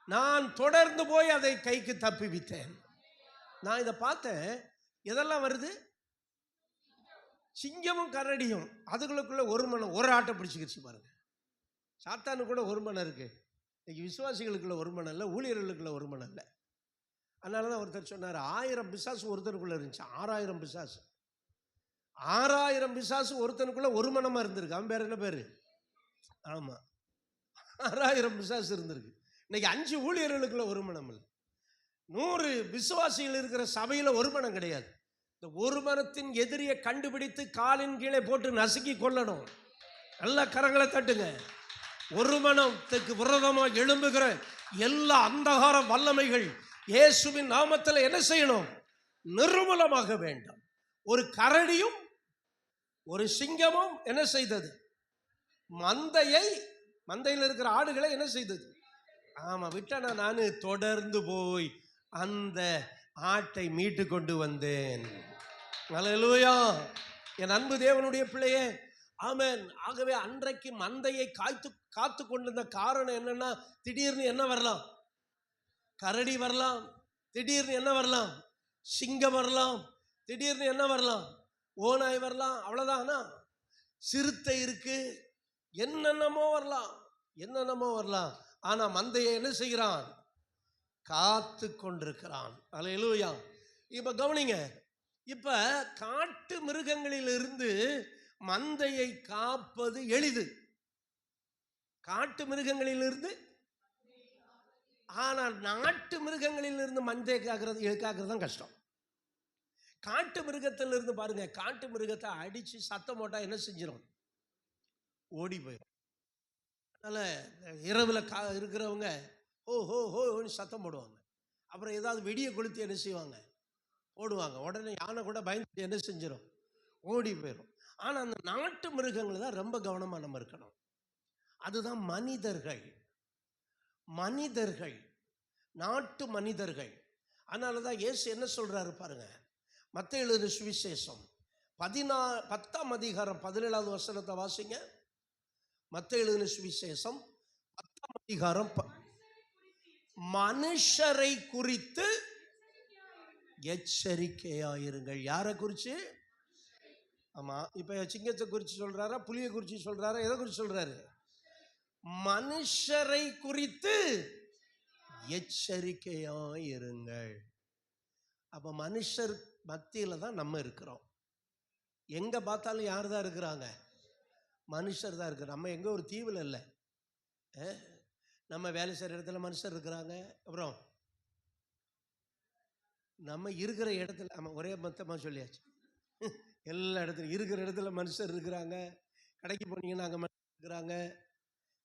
நான் தொடர்ந்து போய் அதை கைக்கு தப்புவித்தேன். நான் இதை பார்த்தேன். எதெல்லாம் வருது? சிங்கமும் கரடியும். அதுகளுக்குள்ள ஒரு மனம் ஒரு ஆட்டை பிடிச்சிக்கிச்சு பாருங்க. சாத்தானு கூட ஒரு மனம் இருக்கு. இன்னைக்கு விசுவாசிகளுக்குள்ள ஒரு மனம் இல்லை, ஊழியர்களுக்குள்ள ஒரு மனம் இல்லை. அதனால தான் ஒருத்தர் சொன்னார், 1000 பிசாசு ஒருத்தனுக்குள்ள இருந்துச்சு. 6000 பிசாசு 6000 பிசாசு ஒருத்தனுக்குள்ள ஒரு மனமா இருந்திருக்கு. அவன் பேர் என்ன பேரு? ஆமா, 6000 பிசாசு இருந்திருக்கு. இன்னைக்கு 5 ஊழியர்களுக்குள்ள ஒரு மனம் இல்லை. 100 விசுவாசிகள் இருக்கிற சபையில ஒரு மனம் கிடையாது. இந்த ஒரு மனத்தின் எதிரியை கண்டுபிடித்து காலின் கீழே போட்டு நசுக்கி கொள்ளணும். நல்ல கரங்களை தட்டுங்க. ஒரு மனத்துக்கு விரோதமாக எழும்புகிற எல்லா அந்தகார வல்லமைகள் இயேசுவின் நாமத்தில் என்ன செய்யணும்? நிர்மூலமாக வேண்டும். ஒரு கரடியும் ஒரு சிங்கமும் என்ன செய்தது? மந்தையில் இருக்கிற ஆடுகளை என்ன செய்தது? ஆமா, விட்டனா நான் தொடர்ந்து போய் அந்த ஆட்டை மீட்டு கொண்டு வந்தேன். அல்லேலூயா. என் அன்பு தேவனுடைய பிள்ளையே, ஆமென். ஆகவே அன்றைக்கு மந்தையை காத்து கொண்டிருந்த காரணம் என்னன்னா, திடீர்னு என்ன வரலாம்? கரடி வரலாம், திடீர்னு என்ன வரலாம்? சிங்கம் வரலாம், திடீர்னு என்ன வரலாம்? ஓநாய் வரலாம். அவ்வளவுதானா? சிறுத்தை இருக்கு, என்னென்னமோ வரலாம். ஆனா மந்தையை என்ன செய்கிறான்? காத்து கொண்டிருக்கிறான். அல்லேலூயா. இப்ப கவனிங்க. இப்ப காட்டு மிருகங்களிலிருந்து மந்தையை காப்பது எளிது. காட்டு மிருகங்களிலிருந்து. ஆனால் நாட்டு மிருகங்களிலிருந்து மந்தையை காக்கிறது தான் கஷ்டம். காட்டு மிருகத்திலிருந்து பாருங்க, காட்டு மிருகத்தை அடிச்சு சத்தம் போட்டா என்ன செஞ்சிடும்? ஓடி போயிடும். அதனால இரவுல இருக்கிறவங்க ஓ ஹோ ஹோன்னு சத்தம் போடுவாங்க. அப்புறம் ஏதாவது வெடியை கொளுத்தி என்ன செய்வாங்க? ஓடுவாங்க. உடனே யானை கூட பயந்துட்டு என்ன செஞ்சிடும்? ஓடி போயிடும். ஆனா அந்த நாட்டு மிருகங்கள் தான் ரொம்ப கவனமா நம்ம இருக்கணும். அதுதான் மனிதர்கள், நாட்டு மனிதர்கள். அதனாலதான் இயேசு என்ன சொல்றாரு பாருங்க. மத்தேயு எழுதின சுவிசேஷம் 10ஆம் அதிகாரம் 17வது வசனத்தை வாசிங்க. மத்தேயு எழுதின சுவிசேஷம் 10ஆம் அதிகாரம். மனுஷரை குறித்து எச்சரிக்கையாயிருங்கள். யாரை குறிச்சு? ஆமா, இப்ப சிங்கத்தை குறித்து சொல்றாரா, புலியை குறித்து சொல்றாரா, எதை குறித்து சொல்றாரு? மனுஷரை குறித்து எச்சரிக்கையாயிருங்கள். அப்ப மனுஷர் மத்தியில தான் நம்ம இருக்கிறோம். எங்க பார்த்தாலும் யார் தான் இருக்கிறாங்க? மனுஷர் தான் இருக்கிற. நம்ம எங்க ஒரு தீவுல இல்லை. நம்ம வேலை செய்யற இடத்துல மனுஷர் இருக்கிறாங்க. அப்புறம் நம்ம இருக்கிற இடத்துல, நம்ம ஒரே மொத்தமா சொல்லியாச்சு. எல்லா இடத்துலையும் இருக்கிற இடத்துல மனுஷர் இருக்கிறாங்க. கடைக்கு போனீங்கன்னா அங்கே மனுஷர் இருக்கிறாங்க.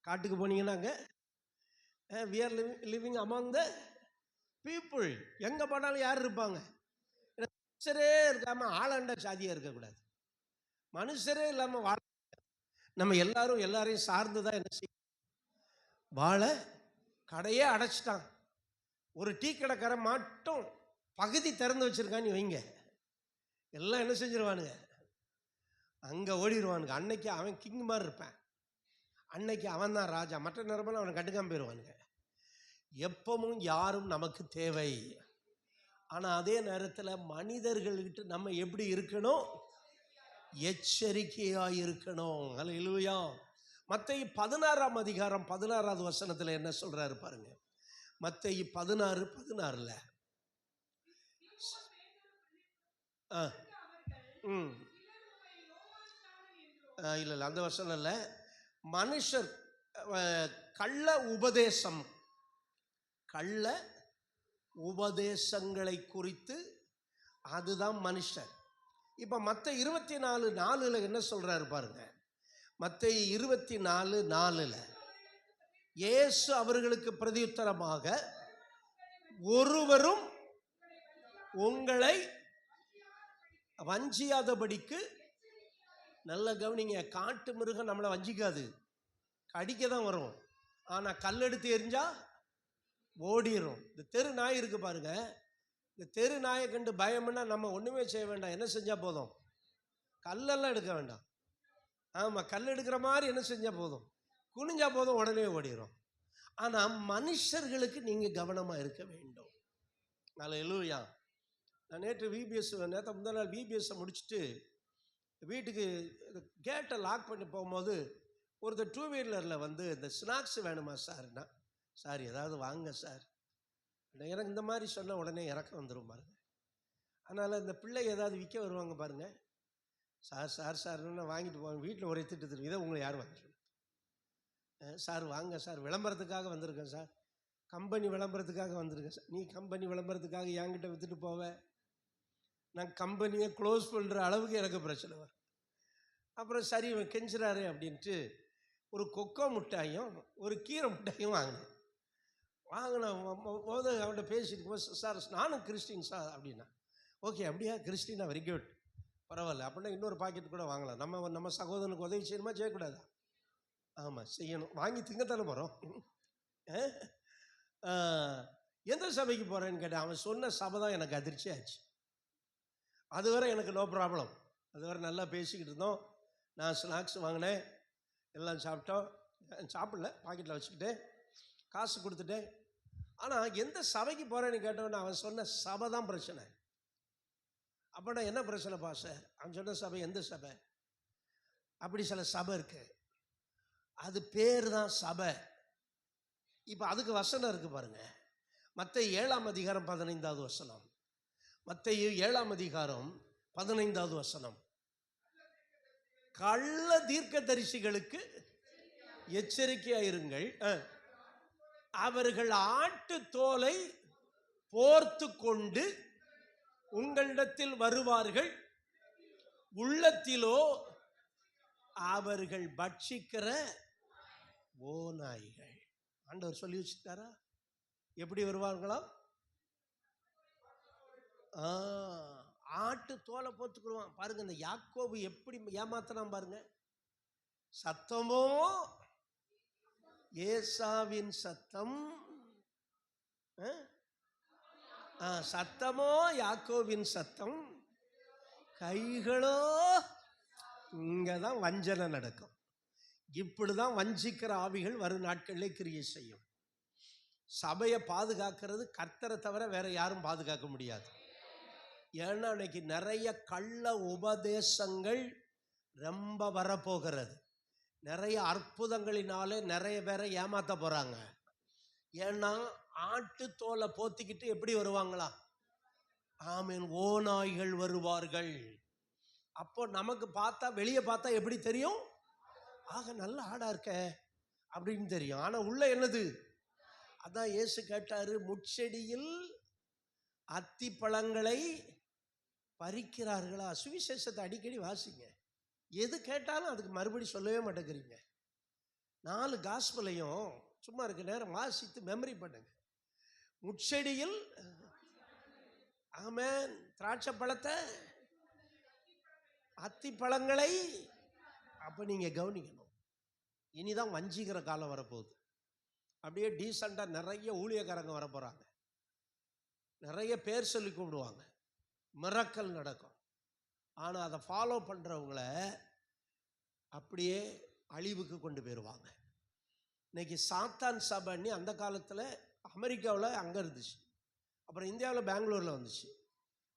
காட்டுக்கு போனீங்கன்னா அங்கே we are living among the people. எங்கே போனாலும் யார் இருப்பாங்க? மனுஷரே இருக்காம ஆளாண்ட சாதியாக இருக்கக்கூடாது. மனுஷரே இல்லாம வாழ நம்ம எல்லாரையும் சார்ந்துதான் என்ன செய்ய வாழ. கடையே அடைச்சிட்டான். ஒரு டீ கடைக்காரன் மட்டும் பகுதி திறந்து வச்சிருக்கான்னு வைங்க, எல்லாம் என்ன செஞ்சிருவானுங்க, அங்க ஓடிடுவானுங்க. அன்னைக்கு அவன் கிங் மாதிரி இருப்பான், அன்னைக்கு அவன் தான் ராஜா. மற்ற நேரமெல்லாம் அவனை கண்டுக்காம போயிடுவானுங்க. எப்பவும் யாரும் நமக்கு தேவை. ஆனா அதே நேரத்தில் மனிதர்கள்கிட்ட நம்ம எப்படி இருக்கணும், எச்சரிக்கையா இருக்கணும். அல்லேலூயா. மத்தேயு 16ஆம் அதிகாரம் 16வது வசனத்துல என்ன சொல்றாரு பாருங்க. மத்தேயு 16:16 இல்ல அந்த வசனம் இல்ல. மனுஷர் கள்ள உபதேசங்களை குறித்து, அதுதான் மனுஷர். இப்ப மத்தேயு 24:4 என்ன சொல்றாரு பாருங்க. மத்தேயு 24:4 இயேசு அவர்களுக்கு பிரதியுத்தரமாக, ஒருவரும் உங்களை வஞ்சியாதபடிக்கு. நல்ல கவனிங்க, காட்டு மிருகம் நம்மளை வஞ்சிக்காது, கடிக்க தான் வரும். ஆனா கல்லெடுத்து எரிஞ்சா ஓடிரும். இந்த தெரு நாய் இருக்கு பாருங்க, இந்த தெரு நாயை கண்டு பயம்னா நம்ம ஒண்ணுமே செய்ய வேண்டாம். என்ன செஞ்சா போதும், கல்லெல்லாம் எடுக்க வேண்டாம். ஆமா, கல் எடுக்கிற மாதிரி என்ன செஞ்சா போதும், குனிஞ்சா போதும், உடனே ஓடிடும். ஆனா மனுஷர்களுக்கு நீங்க கவனமா இருக்க வேண்டும். அல்லேலூயா. நான் நேற்று முந்தா நாள் விபிஎஸ் முடிச்சுட்டு வீட்டுக்கு கேட்டை லாக் பண்ணி போகும்போது ஒருத்தர் 2 வீலரில் வந்து இந்த ஸ்நாக்ஸ் வேணுமா சார்னா, சார் ஏதாவது வாங்க சார். எனக்கு இந்த மாதிரி சொன்ன உடனே இறக்கம் வந்துடும் பாருங்க. அதனால் இந்த பிள்ளை ஏதாவது விற்க வருவாங்க பாருங்க, சார் சார் சார்ன்னு வாங்கிட்டு போவாங்க. வீட்டில் ஒரே திட்டு தரும், இதை உங்களை யார் வாங்கிட்டு சார் வாங்க சார், விளம்பரத்துக்காக வந்திருக்கேன் சார், கம்பெனி விளம்பரத்துக்காக வந்திருக்கேன் சார். நீ கம்பெனி விளம்பரத்துக்காக என்கிட்ட விற்றுட்டு போவேன், நான் கம்பெனியை க்ளோஸ் பண்ணுற அளவுக்கு எனக்கு பிரச்சனை வரும். அப்புறம் சரி இவன் கெஞ்சுறாரு அப்படின்ட்டு ஒரு கொக்கோ மிட்டாயும் ஒரு கீரை மிட்டாயும் வாங்கினேன். போது அவன்கிட்ட பேசிட்டு, சார் நானும் கிறிஸ்டின் சார் அப்படின்னா. ஓகே அப்படியா, கிறிஸ்டினா, வெரி குட், பரவாயில்ல. அப்படின்னா இன்னொரு பாக்கெட் கூட வாங்கலாம். நம்ம சகோதரனுக்கு உதவி செய்யணுமா செய்யக்கூடாதா? ஆமாம் செய்யணும். வாங்கி திங்கத்தானே போகிறோம். எந்த சபைக்கு போகிறேன்னு கேட்டேன். அவன் சொன்ன சபை தான் எனக்கு அதிர்ச்சி ஆச்சு. அதுவரை எனக்கு நோ ப்ராப்ளம், அதுவரை நல்லா பேசிக்கிட்டு இருந்தோம். நான் ஸ்நாக்ஸ் வாங்கினேன், எல்லாம் சாப்பிட்டோம். சாப்பிடல, பாக்கெட்டில் வச்சுக்கிட்டேன், காசு கொடுத்துட்டேன். ஆனால் எந்த சபைக்கு போகிறேன்னு கேட்டோன்னு அவன் சொன்ன சபை தான் பிரச்சனை. அப்போ நான் என்ன பிரச்சனை பாஸ்டர்? அவன் சொன்ன சபை எந்த சபை? அப்படி சில சபை இருக்கு, அது பேர் தான் சபை. இப்போ அதுக்கு வசனம் இருக்கு பாருங்க. மத்தேயு 7ஆம் அதிகாரம் 15வது வசனம். மத்தேயு 7ஆம் அதிகாரம் 15வது வசனம். கள்ள தீர்க்கதரிசிகளுக்கு எச்சரிக்கையாயிருங்கள், அவர்கள் ஆட்டு தோலை போர்த்து கொண்டு உங்களிடத்தில் வருவார்கள், உள்ளத்திலோ அவர்கள் பட்சிக்கிற ஓநாய்கள். ஆண்டவர் சொல்லி வச்சுட்டாரா எப்படி வருவார்களா? ஆட்டு தோலை போத்துக்குருவான் பாருங்க. இந்த யாக்கோபு எப்படி ஏமாத்தினான் பாருங்க. சத்தமோ ஏசாவின் சத்தம், சத்தமோ யாக்கோபின் சத்தம், கைகளோ. இங்கதான் வஞ்சனை நடக்கும். இப்படிதான் வஞ்சிக்கிற ஆவிகள் வரும் நாட்களிலே கிரியை செய்யும். சபையை பாதுகாக்கிறது கர்த்தரை தவிர வேற யாரும் பாதுகாக்க முடியாது. ஏன்னா இன்னைக்கு நிறைய கள்ள உபதேசங்கள் ரொம்ப வரப்போகிறது. நிறைய அற்புதங்களினாலே நிறைய பேரை ஏமாத்த போறாங்க. ஏன்னா ஆட்டு தோலை போத்திக்கிட்டு எப்படி வருவாங்களா? ஆமீன், ஓநாய்கள் வருவார்கள். அப்போ நமக்கு பார்த்தா, வெளியே பார்த்தா எப்படி தெரியும்? ஆக நல்ல ஆடா இருக்க அப்படின்னு தெரியும். ஆனா உள்ள என்னது? அதான் இயேசு கேட்டாரு, முட்செடியில் அத்தி பழங்களை பறிக்கிறார்களா? சுவிசேஷத்தை அடிக்கடி வாசிங்க. எது கேட்டாலும் அதுக்கு மறுபடி சொல்லவே மாட்டேங்கிறீங்க. 4 காஸ்பலையும் சும்மா இருக்க நேரம் வாசித்து மெமரி பண்ணுங்க. முட்செடியில் ஆமென் திராட்சை பழத்தை அத்தி பழங்களை. அப்ப நீங்க கவனிக்கணும், இனிதான் வஞ்சிக்கிற காலம் வரப்போகுது. அப்படியே டீசெண்டா நிறைய ஊழியக்காரங்க வர போறாங்க, நிறைய பேர் சொல்லி கூப்பிடுவாங்க, மிரக்கல் நடக்கும். ஆனா அதை ஃபாலோ பண்றவங்கள அப்படியே அழிவுக்கு கொண்டு போயிடுவாங்க. இன்னைக்கு சாத்தான் சபைன்னு அந்த காலத்தில் அமெரிக்காவில் அங்கே இருந்துச்சு, அப்புறம் இந்தியாவில் பெங்களூரில் வந்துச்சு,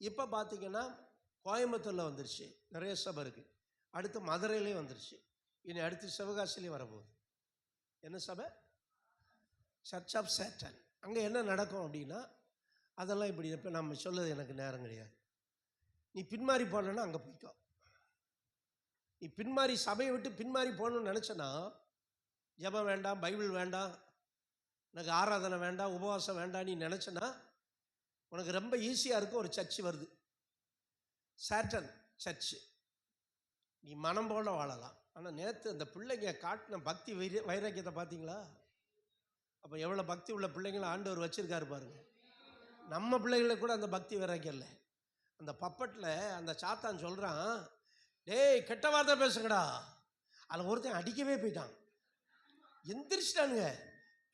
இப்போ பார்த்தீங்கன்னா கோயம்புத்தூரில் வந்துருச்சு, நிறைய சபை இருக்குது. அடுத்து மதுரையிலையும் வந்துருச்சு, இனி அடுத்து சிவகாசிலையும் வரப்போகுது. என்ன சபை? Church of Satan. அங்கே என்ன நடக்கும் அப்படின்னா, அதெல்லாம் இப்படி இப்போ நம்ம சொல்லுது எனக்கு நேரம் கிடையாது. நீ பின்மாறி போனேன்னா அங்கே போய்க்கோ. நீ பின்மாறி சபையை விட்டு பின்மாறி போகணும்னு நினச்சனா, ஜெபம் வேண்டாம், பைபிள் வேண்டாம், எனக்கு ஆராதனை வேண்டாம், உபவாசம் வேண்டாம் நீ நினச்சனா, உனக்கு ரொம்ப ஈஸியாக இருக்கும். ஒரு சர்ச்சு வருது, சேட்டன் சர்ச்சு, நீ மனம் போல வாழலாம். ஆனால் நேற்று அந்த பிள்ளைங்க காட்டின பக்தி வைராக்கியத்தை பார்த்தீங்களா? அப்போ எவ்வளோ பக்தி உள்ள பிள்ளைங்களை ஆண்டவர் வச்சிருக்காரு பாருங்க. நம்ம பிள்ளைகளுக்கு கூட அந்த பக்தி வைராக்கியம் இல்லை. அந்த பப்பட்டில் அந்த சாத்தான் சொல்கிறான், டேய் கெட்ட வார்த்தை பேசுங்கடா. அதில் ஒருத்தன் அடிக்கவே போயிட்டான், எந்திரிச்சிட்டானுங்க,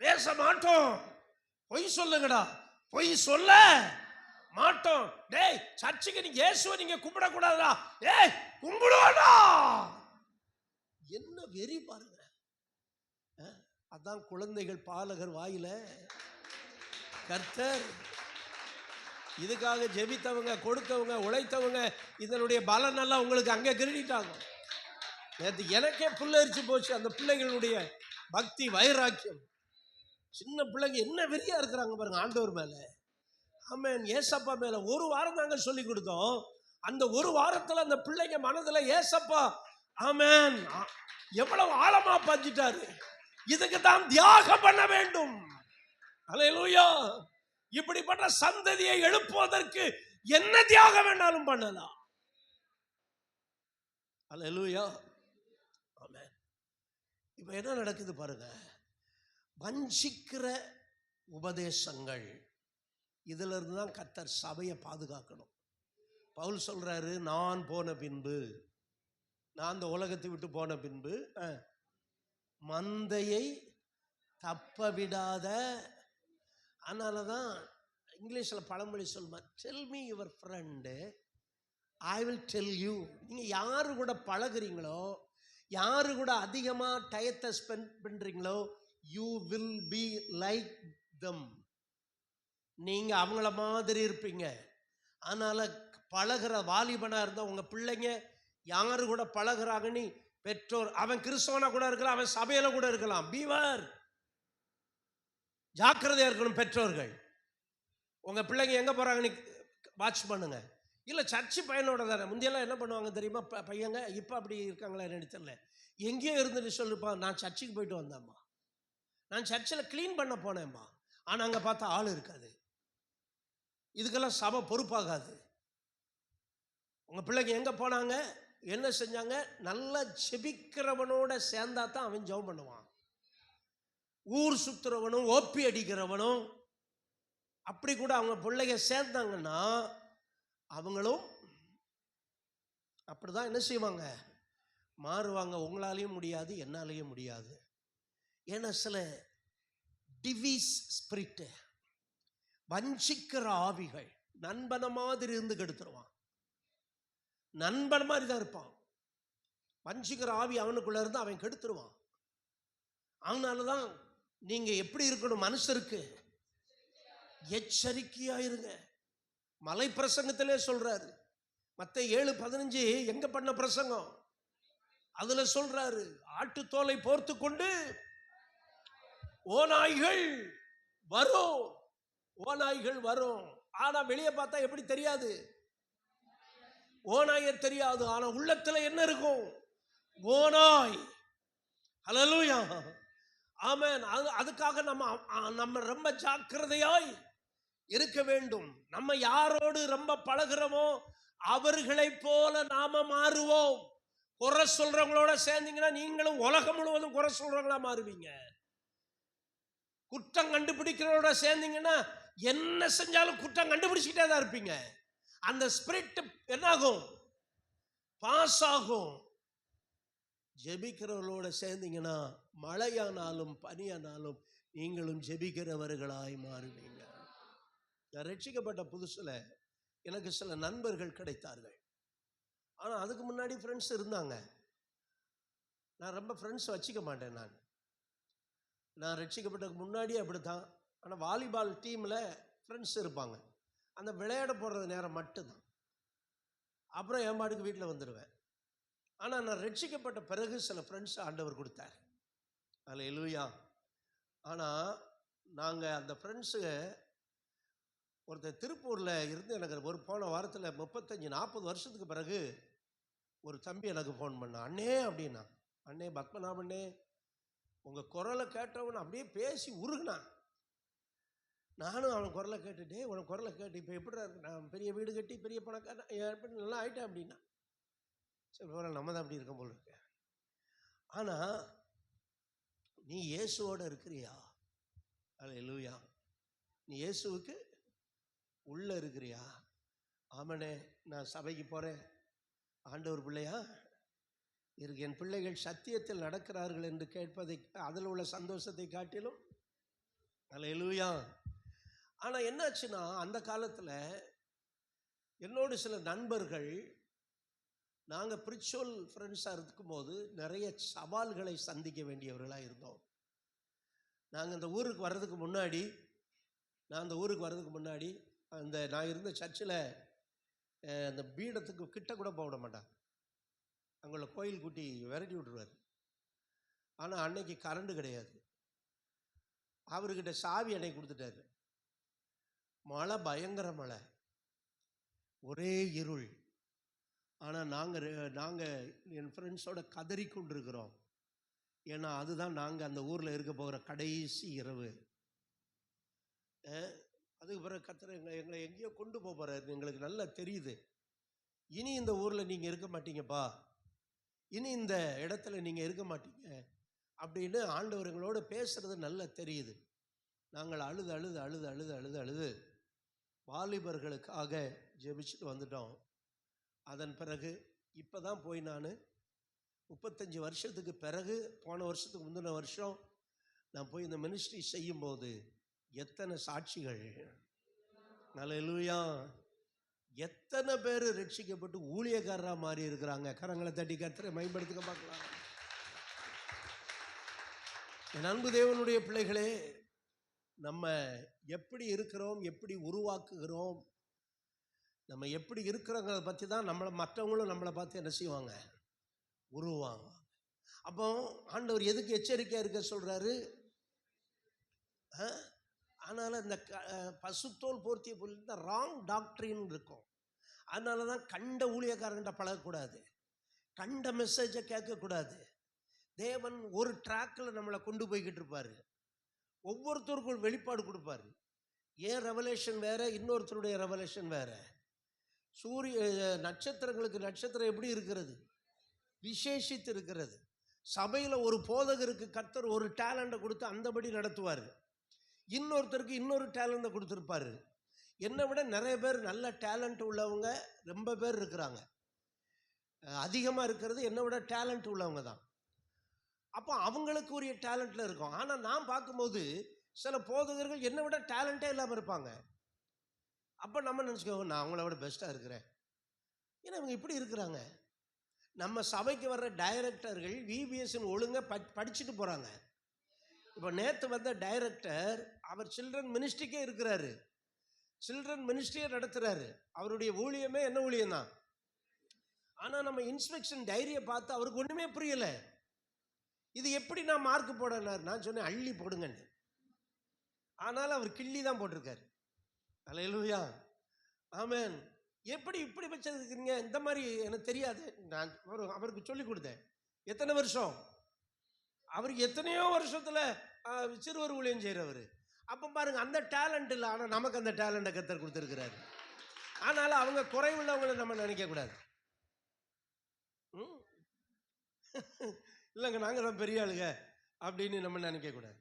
பேச மாட்டோம், பொய் சொல்லுங்கடா, பொய் சொல்ல மாட்டோம். டேய் சர்ச்சுக்கு நீங்க இயேசுவை நீங்க கும்பிடக்கூடாதா? ஏய் கும்பிடுவாடா. என்ன வெறி பாருங்க. அதான் குழந்தைகள் பாலகர் வாயில கர்த்தர். இதுக்காக ஜெபித்தவங்க, கொடுத்தவங்க, உழைத்தவங்க, இதனுடைய பலன் எல்லாம் உங்களுக்கு அங்கே கிரடிட்டாங்க. நேற்று எனக்கே புல்லரிச்சு போச்சு அந்த பிள்ளைகளுடைய பக்தி வைராக்கியம். சின்ன பிள்ளைங்க என்ன வெறியா இருக்கிறாங்க பாருங்க ஆண்டவர் மேல. ஆமென். ஏசப்பா மேல ஒரு வாரம் தாங்க சொல்லி கொடுத்தோம். அந்த ஒரு வாரத்துல அந்த பிள்ளைங்க மனதுல ஏசப்பா ஆமென் எவ்வளவு ஆழமா பதிஞ்சிட்டாரு. இதுக்கு தான் தியாகம் பண்ண வேண்டும். அல்லேலூயா. இப்படிப்பட்ட சந்ததியை எழுப்புவதற்கு என்ன தியாகம் வேணாலும் பண்ணலாம். அல்லேலூயா. ஆமென். இப்ப என்ன நடக்குது பாருங்க, வஞ்சிக்கிற உபதேசங்கள், இதுல இருந்து தான் கர்த்தர் சபையை பாதுகாக்கணும். பவுல் சொல்றாரு, நான் போன பின்பு, நான் அந்த உலகத்தை விட்டு போன பின்பு மந்தையை தப்ப விடாத. அதனாலதான் இங்கிலீஷ்ல பழமொழி சொல்லுமா, tell me your friend I will tell you. நீங்க யாரு கூட பழகுறீங்களோ, யாரு கூட அதிகமா டயத்தை ஸ்பெண்ட் பண்றீங்களோ, யூ வில் பி லைக் தம். நீங்க அவங்கள மாதிரி இருப்பீங்க. அதனால பழகிற வாலிபனா இருந்தா உங்க பிள்ளைங்க யாரு கூட பழகுறாங்கன்னு பெற்றோர், அவன் கிறிஸ்தவனா கூட இருக்கலாம், அவன் சபையில கூட இருக்கலாம், பீவர் ஜாக்கிரதையா இருக்கணும். பெற்றோர்கள் உங்க பிள்ளைங்க எங்க போறாங்கன்னு வாட்ச் பண்ணுங்க. இல்ல சர்ச்சு பையனோட தானே. முந்தியெல்லாம் என்ன பண்ணுவாங்க தெரியுமா பையங்க, இப்ப அப்படி இருக்காங்களா என்னன்னு தெரியல, எங்கேயோ இருந்துட்டு சொல்லுப்பா, நான் சர்ச்சுக்கு போயிட்டு வந்தேம்மா, நான் சர்ச்சில் கிளீன் பண்ண போனேம்மா, ஆனா அங்க பார்த்தா ஆள் இருக்காது. இதுக்கெல்லாம் சபை பொறுப்பாகாது. உங்க பிள்ளைங்க எங்க போனாங்க, என்ன செஞ்சாங்க? நல்லா செபிக்கிறவனோட சேர்ந்தா தான் அவன் ஜெபம் பண்ணுவான். ஊர் சுத்துறவனும் ஓப்பி அடிக்கிறவனும் அப்படி கூட அவங்க பிள்ளைங்க சேர்ந்தாங்கன்னா அவங்களும் அப்படிதான் என்ன செய்வாங்க, மாறுவாங்க. உங்களாலையும் முடியாது, என்னாலையும் முடியாது. ஏன்னா சில டிவிஸ் ஸ்பிரிட், வஞ்சிக்கிற ஆவிகள் நண்பன மாதிரி இருந்து கெடுத்துருவான். நண்பன் மாதிரி தான் இருப்பான். வஞ்சிக்கிற ஆவி அவனுக்குள்ள இருந்து அவன் கெடுத்துருவான். அதனாலதான் நீங்க எப்படி இருக்கணும், மனுஷருக்கு எச்சரிக்கையா இருங்க. மலை பிரசங்கத்திலே சொல்றாரு, மத்தேயு 7:15 எங்க பண்ண பிரசங்கம், அதுல சொல்றாரு, ஆட்டுத்தோலை போர்த்து கொண்டு ஓநாய்கள் வரும், ஓநாய்கள் வரும். ஆனா வெளியே பார்த்தா எப்படி தெரியாது, ஓநாய தெரியாது. ஆனா உள்ளத்துல என்ன இருக்கும், ஓநாய். ஹல்லேலூயா. ஆமென். அதுக்காக நம்ம ரொம்ப ஜாக்கிரதையாய் இருக்க வேண்டும். நம்ம யாரோடு ரொம்ப பழகுறோமோ அவர்களை போல நாம மாறுவோம். குறை சொல்றவங்களோட சேர்ந்தீங்கன்னா நீங்களும் உலகம் முழுவதும் குறை சொல்றவங்களா மாறுவீங்க. குற்றம் கண்டுபிடிக்கிறவங்களோட சேர்ந்தீங்கன்னா என்ன செஞ்சாலும் குற்றம் கண்டுபிடிச்சிக்கிட்டே தான் இருப்பீங்க. அந்த ஸ்பிரிட் என்னாகும், பாஸ் ஆகும். ஜெபிக்கிறவர்களோட சேர்ந்தீங்கன்னா மழையானாலும் பனியானாலும் நீங்களும் ஜெபிக்கிறவர்களாய் மாறுவீங்க. நான் ரட்சிக்கப்பட்ட புதுசுல எனக்கு சில நண்பர்கள் கிடைத்தார்கள். ஆனால் அதுக்கு முன்னாடி ஃப்ரெண்ட்ஸ் இருந்தாங்க. நான் ரொம்ப ஃப்ரெண்ட்ஸ் வச்சுக்க மாட்டேன். நான் ரட்சிக்கப்பட்டதுக்கு முன்னாடியே அப்படி தான். ஆனால் வாலிபால் டீமில் ஃப்ரெண்ட்ஸ் இருப்பாங்க. அந்த விளையாட போடுறது நேரம் மட்டும்தான். அப்புறம் என் பாட்டுக்கு வீட்டில் வந்துடுவேன். ஆனால் நான் ரட்சிக்கப்பட்ட பிறகு சில ஃப்ரெண்ட்ஸ் ஆண்டவர் கொடுத்தார். அல்லேலூயா. ஆனால் நாங்கள் அந்த ஃப்ரெண்ட்ஸு, ஒருத்தர் திருப்பூரில் இருந்து எனக்கு ஒரு போன வாரத்தில் 35-40 வருஷத்துக்கு பிறகு ஒரு தம்பி எனக்கு ஃபோன் பண்ணான். அண்ணே அப்படின்னா, அண்ணே பத்மநாபண்ணே, உங்கள் குரலை கேட்டவன் அப்படியே பேசி உருகுனான். நானும் அவன் குரலை கேட்டுட்டே, உனக்கு குரலை கேட்டு இப்போ எப்படி இருக்கு, நான் பெரிய வீடு கட்டி பெரிய பணக்காரன் எப்படி நல்லா ஆகிட்டேன் அப்படின்னா. சரி பரவாயில்ல, நம்ம தான் அப்படி இருக்க போல இருக்க. ஆனால் நீ இயேசுவோட இருக்கிறியா? அல்லேலூயா. நீ இயேசுவுக்கு உள்ளே இருக்கிறியா? ஆமாண்ணே, நான் சபைக்கு போகிறேன், ஆண்டவர் பிள்ளையா இருக்கு, என் பிள்ளைகள் சத்தியத்தில் நடக்கிறார்கள் என்று கேட்பதை, அதில் உள்ள சந்தோஷத்தை காட்டிலும். அல்லேலூயா. ஆனால் என்னாச்சுன்னா, அந்த காலத்தில் என்னோடு சில நண்பர்கள், நாங்கள் பிரிச்சுவல் ஃப்ரெண்ட்ஸாக இருக்கும்போது நிறைய சவால்களை சந்திக்க வேண்டியவர்களாக இருந்தோம். நாங்கள் இந்த ஊருக்கு வர்றதுக்கு முன்னாடி, அந்த நான் இருந்த சர்ச்சில் அந்த பீடத்துக்கு கிட்ட கூட போட மாட்டாங்க. அங்குள்ள கோயில் குட்டி விரட்டி விட்டுருவார். ஆனால் அன்னைக்கு கரண்டு கிடையாது. அவர்கிட்ட சாவி அன்னைக்கு கொடுத்துட்டாரு. மழை, பயங்கர மழை, ஒரே இருள். ஆனால் நாங்கள் என் ஃப்ரெண்ட்ஸோட கதறி கொண்டிருக்கிறோம். ஏன்னா அதுதான் நாங்கள் அந்த ஊரில் இருக்க போகிற கடைசி இரவு. அதுக்கு பிறகு கர்த்தர் எங்களை எங்கேயோ கொண்டு போகிறாரு. எங்களுக்கு நல்லா தெரியுது, இனி இந்த ஊரில் நீங்கள் இருக்க மாட்டீங்கப்பா, இனி இந்த இடத்துல நீங்கள் இருக்க மாட்டீங்க அப்படின்னு ஆண்டவர் எங்களோட பேசுகிறது நல்லா தெரியுது. நாங்கள் அழுது அழுது அழுது அழுது அழுது அழுது வாலிபர்களுக்காக ஜெபிச்சுட்டு வந்துட்டோம். அதன் பிறகு இப்போ தான் போய் நான் 35 வருஷத்துக்கு பிறகு, போன வருஷத்துக்கு முந்தின வருஷம் நான் போய் இந்த மினிஸ்ட்ரி செய்யும்போது எத்தனை சாட்சிகள். அல்லேலூயா. எத்தனை பேர் ரட்சிக்கப்பட்டு ஊழியக்காரராக மாறி இருக்கிறாங்க. கரங்களை தட்டி கர்த்தரை மகிமைப்படுத்துங்க பார்க்கலாம். என் அன்பு தேவனுடைய பிள்ளைகளே, நம்ம எப்படி இருக்கிறோம், எப்படி உருவாக்குகிறோம், நம்ம எப்படி இருக்கிறோங்கிறத பற்றி தான் மற்றவங்களும் நம்மளை பார்த்து என்ன செய்வாங்க, உருவாங்க. அப்போ ஆண்டவர் எதுக்கு எச்சரிக்கையாக இருக்க சொல்கிறாரு? அதனால் இந்த பசுத்தோல் போர்த்திய புல், இந்த ராங் டாக்ட்ரின் இருக்கும். அதனால தான் கண்ட ஊழியக்காரங்கிட்ட பழகக்கூடாது, கண்ட மெசேஜை கேட்கக்கூடாது. தேவன் ஒரு ட்ராக்கில் நம்மளை கொண்டு போய்கிட்டு இருப்பார். ஒவ்வொருத்தருக்கும் வெளிப்பாடு கொடுப்பார். ஏன் ரெவலேஷன் வேறு, இன்னொருத்தருடைய ரெவலேஷன் வேறு. நட்சத்திரங்களுக்கு நட்சத்திரம் எப்படி இருக்கிறது, விசேஷித்து இருக்கிறது. சபையில் ஒரு போதகருக்கு கர்த்தர் ஒரு டேலண்ட்டை கொடுத்து அந்தபடி நடத்துவார். இன்னொருத்தருக்கு இன்னொரு டேலண்ட்டை கொடுத்துருப்பாரு. என்னை விட நிறைய பேர் நல்ல டேலண்ட் உள்ளவங்க ரொம்ப பேர் இருக்கிறாங்க. அதிகமாக இருக்கிறது என்னை விட டேலண்ட் உள்ளவங்க தான். அப்போ அவங்களுக்கு உரிய டேலண்ட்டில் இருக்கும். ஆனால் நான் பார்க்கும்போது சில போதகர்கள் என்னை விட டேலண்ட்டே இல்லாமல் இருப்பாங்க. அப்போ நம்ம நினச்சிக்கோ, நான் அவங்கள விட பெஸ்ட்டாக இருக்கிறேன். ஏன்னா இவங்க இப்படி இருக்கிறாங்க. நம்ம சபைக்கு வர்ற டைரக்டர்கள் விபிஎஸ்ன்னு ஒழுங்காக படிச்சுட்டு போகிறாங்க. இப்போ நேற்று வந்த டைரக்டர், அவர் சில்ட்ரன் மினிஸ்ட்ரிக்கே இருக்கிறாரு, சில்ட்ரன் மினிஸ்ட்ரியே நடத்துகிறாரு. அவருடைய ஊழியமே என்ன ஊழியம் தான். ஆனால் நம்ம இன்ஸ்பெக்ஷன் டைரியை பார்த்து அவருக்கு ஒன்றுமே புரியலை. இது எப்படி நான் மார்க் போடனார்? நான் சொன்னேன் அள்ளி போடுங்கன்னு. ஆனாலும் அவர் கிள்ளி தான் போட்டிருக்காரு. அல்லேலூயா, ஆமென். எப்படி இப்படி வச்சிருக்கிறீங்க? இந்த மாதிரி எனக்கு தெரியாது. நான் அவருக்கு சொல்லி கொடுத்தேன். எத்தனை வருஷம்? அவருக்கு எத்தனையோ வருஷத்தில் சிறுவர் ஊழியம் செய்கிறவர். அப்போ பாருங்கள், அந்த டேலண்ட் இல்லை, ஆனால் நமக்கு அந்த டேலண்ட்டை கர்த்தர் கொடுத்துருக்கிறாரு. ஆனாலும் அவங்க குறைவுள்ளவங்களை நம்ம நினைக்கக்கூடாது. இல்லைங்க நாங்கள் தான் பெரிய ஆளுங்க அப்படின்னு நம்ம நினைக்கக்கூடாது.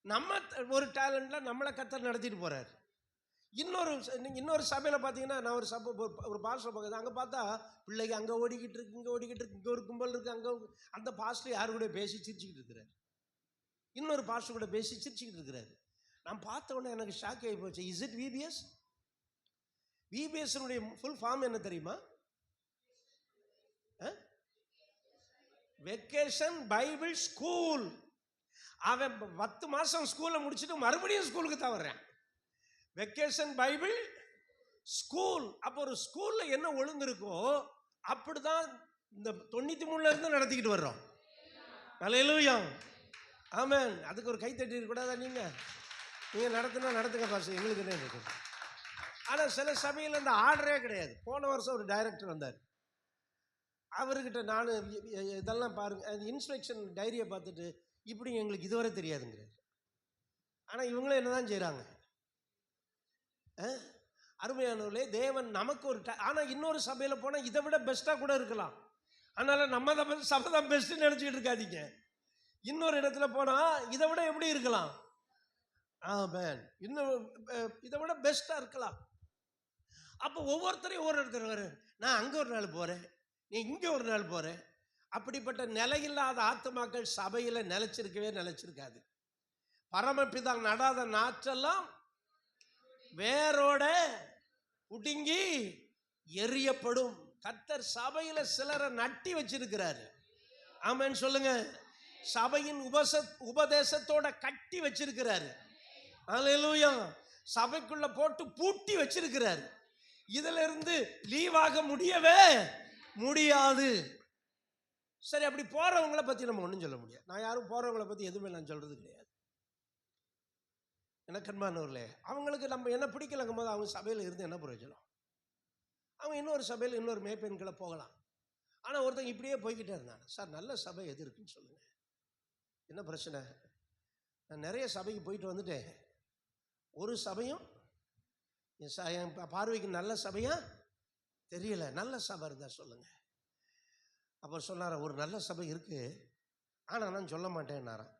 நம்ம ஒரு டேலண்ட்டில் நம்மளை கர்த்தர் நடத்திட்டு போகிறார். இன்னொரு சபையில் பார்த்தீங்கன்னா, நான் ஒரு சபை ஒரு பாஸ்டர் பக்கத்து அங்கே பார்த்தா பிள்ளைங்க அங்கே ஓடிக்கிட்டு இருக்கு, இங்கே ஓடிக்கிட்டு இருக்கு, இங்கே ஒரு கும்பல் இருக்குது, அங்கே அந்த பாஸ்டர் யாரு கூட பேசி சிரிச்சுக்கிட்டு இருக்கிறார், இன்னொரு பாஸ்டர் கூட பேசி சிரிச்சுக்கிட்டு இருக்கிறாரு. நான் பார்த்த உடனே எனக்கு ஷாக் ஆகி போச்சு. Is it VBS? விபிஎஸ்னுடைய ஃபுல் ஃபார்ம் என்ன தெரியுமா? Vacation Bible school. அவன் 10 மாதம் ஸ்கூலை முடிச்சுட்டு மறுபடியும் ஸ்கூலுக்கு தான் வர்றேன். Vacation Bible school. அப்போ ஒரு ஸ்கூல்ல என்ன ஒழுங்கு இருக்கோ அப்படிதான் இந்த 93 இருந்து நடத்திக்கிட்டு வர்றோம். அல்லேலூயா, ஆமென். அதுக்கு ஒரு கைத்தட்டி இருக்கக்கூடாதா? நீங்க நடத்தினா நடத்துங்க பாஸ், எங்களுக்கு என்ன இருக்குது. ஆனால் சில சபையில் இந்த ஆர்டரே கிடையாது. போன வருஷம் ஒரு டைரக்டர் வந்தார். அவர்கிட்ட நான் இதெல்லாம் பாருங்க, அந்த இன்ஸ்ட்ரக்ஷன் டைரியை பார்த்துட்டு இப்படி எங்களுக்கு இதுவரை தெரியாதுங்கிறார். ஆனால் இவங்களும் என்னதான் செய்கிறாங்க. அருமையானவர்களே, தேவன் நமக்கு ஒரு ஆனால் இன்னொரு சபையில் போனால் இதை விட பெஸ்ட்டாக கூட இருக்கலாம். அதனால நம்ம சபை தான் பெஸ்ட்டுன்னு நினச்சிக்கிட்டு இருக்காதீங்க. இன்னொரு இடத்துல போனால் இதை விட எப்படி இருக்கலாம்? ஆமென், இன்னும் இதை விட பெஸ்ட்டாக இருக்கலாம். அப்போ ஒவ்வொருத்தரையும் ஒவ்வொருத்தர், நான் அங்கே ஒரு நாள் போகிறேன், நீ இங்கே ஒரு நாள் போகிறேன். அப்படிப்பட்ட நிலையில்லாத ஆத்துமாக்கள் சபையில் நிலைச்சிருக்காது. பரமபிதா நடாத நாற்றெல்லாம் வேரோட புடுங்கி எரியப்படும். கர்த்தர் சபையில சிலரை நட்டி வச்சிருக்கிறாரு. ஆமென் சொல்லுங்க. சபையின் உபதேசத்தோட கட்டி வச்சிருக்கிறாரு. அல்லேலூயா. சபைக்குள்ள போட்டு பூட்டி வச்சிருக்கிறாரு. இதுல இருந்து லீவாக முடியவே முடியாது. சரி, அப்படி போறவங்களை பத்தி நம்ம ஒன்றும் சொல்ல முடியாது. நான் யாரும் போறவங்களை பத்தி எதுவுமே நான் சொல்றது கிடையாது. எனக்கு அன்பானவர்களே, அவங்களுக்கு நம்ம என்ன பிடிக்கலங்கும் போது அவங்க சபையில் இருந்து என்ன பிரயோஜனம்? அவங்க இன்னொரு சபையில் இன்னொரு மேய்ப்பெண்களை போகலாம். ஆனால் ஒருத்தங்க இப்படியே போய்கிட்டே இருந்தாங்க. சார், நல்ல சபை எது இருக்குன்னு சொல்லுங்க. என்ன பிரச்சனை? நான் நிறைய சபைக்கு போயிட்டு வந்துட்டேன். ஒரு சபையும் என் பார்வைக்கு நல்ல சபையா தெரியல. நல்ல சபை இருந்தா சொல்லுங்க. அப்போ சொன்னார, ஒரு நல்ல சபை இருக்கு, ஆனால் நான் சொல்ல மாட்டேன்னாரான்.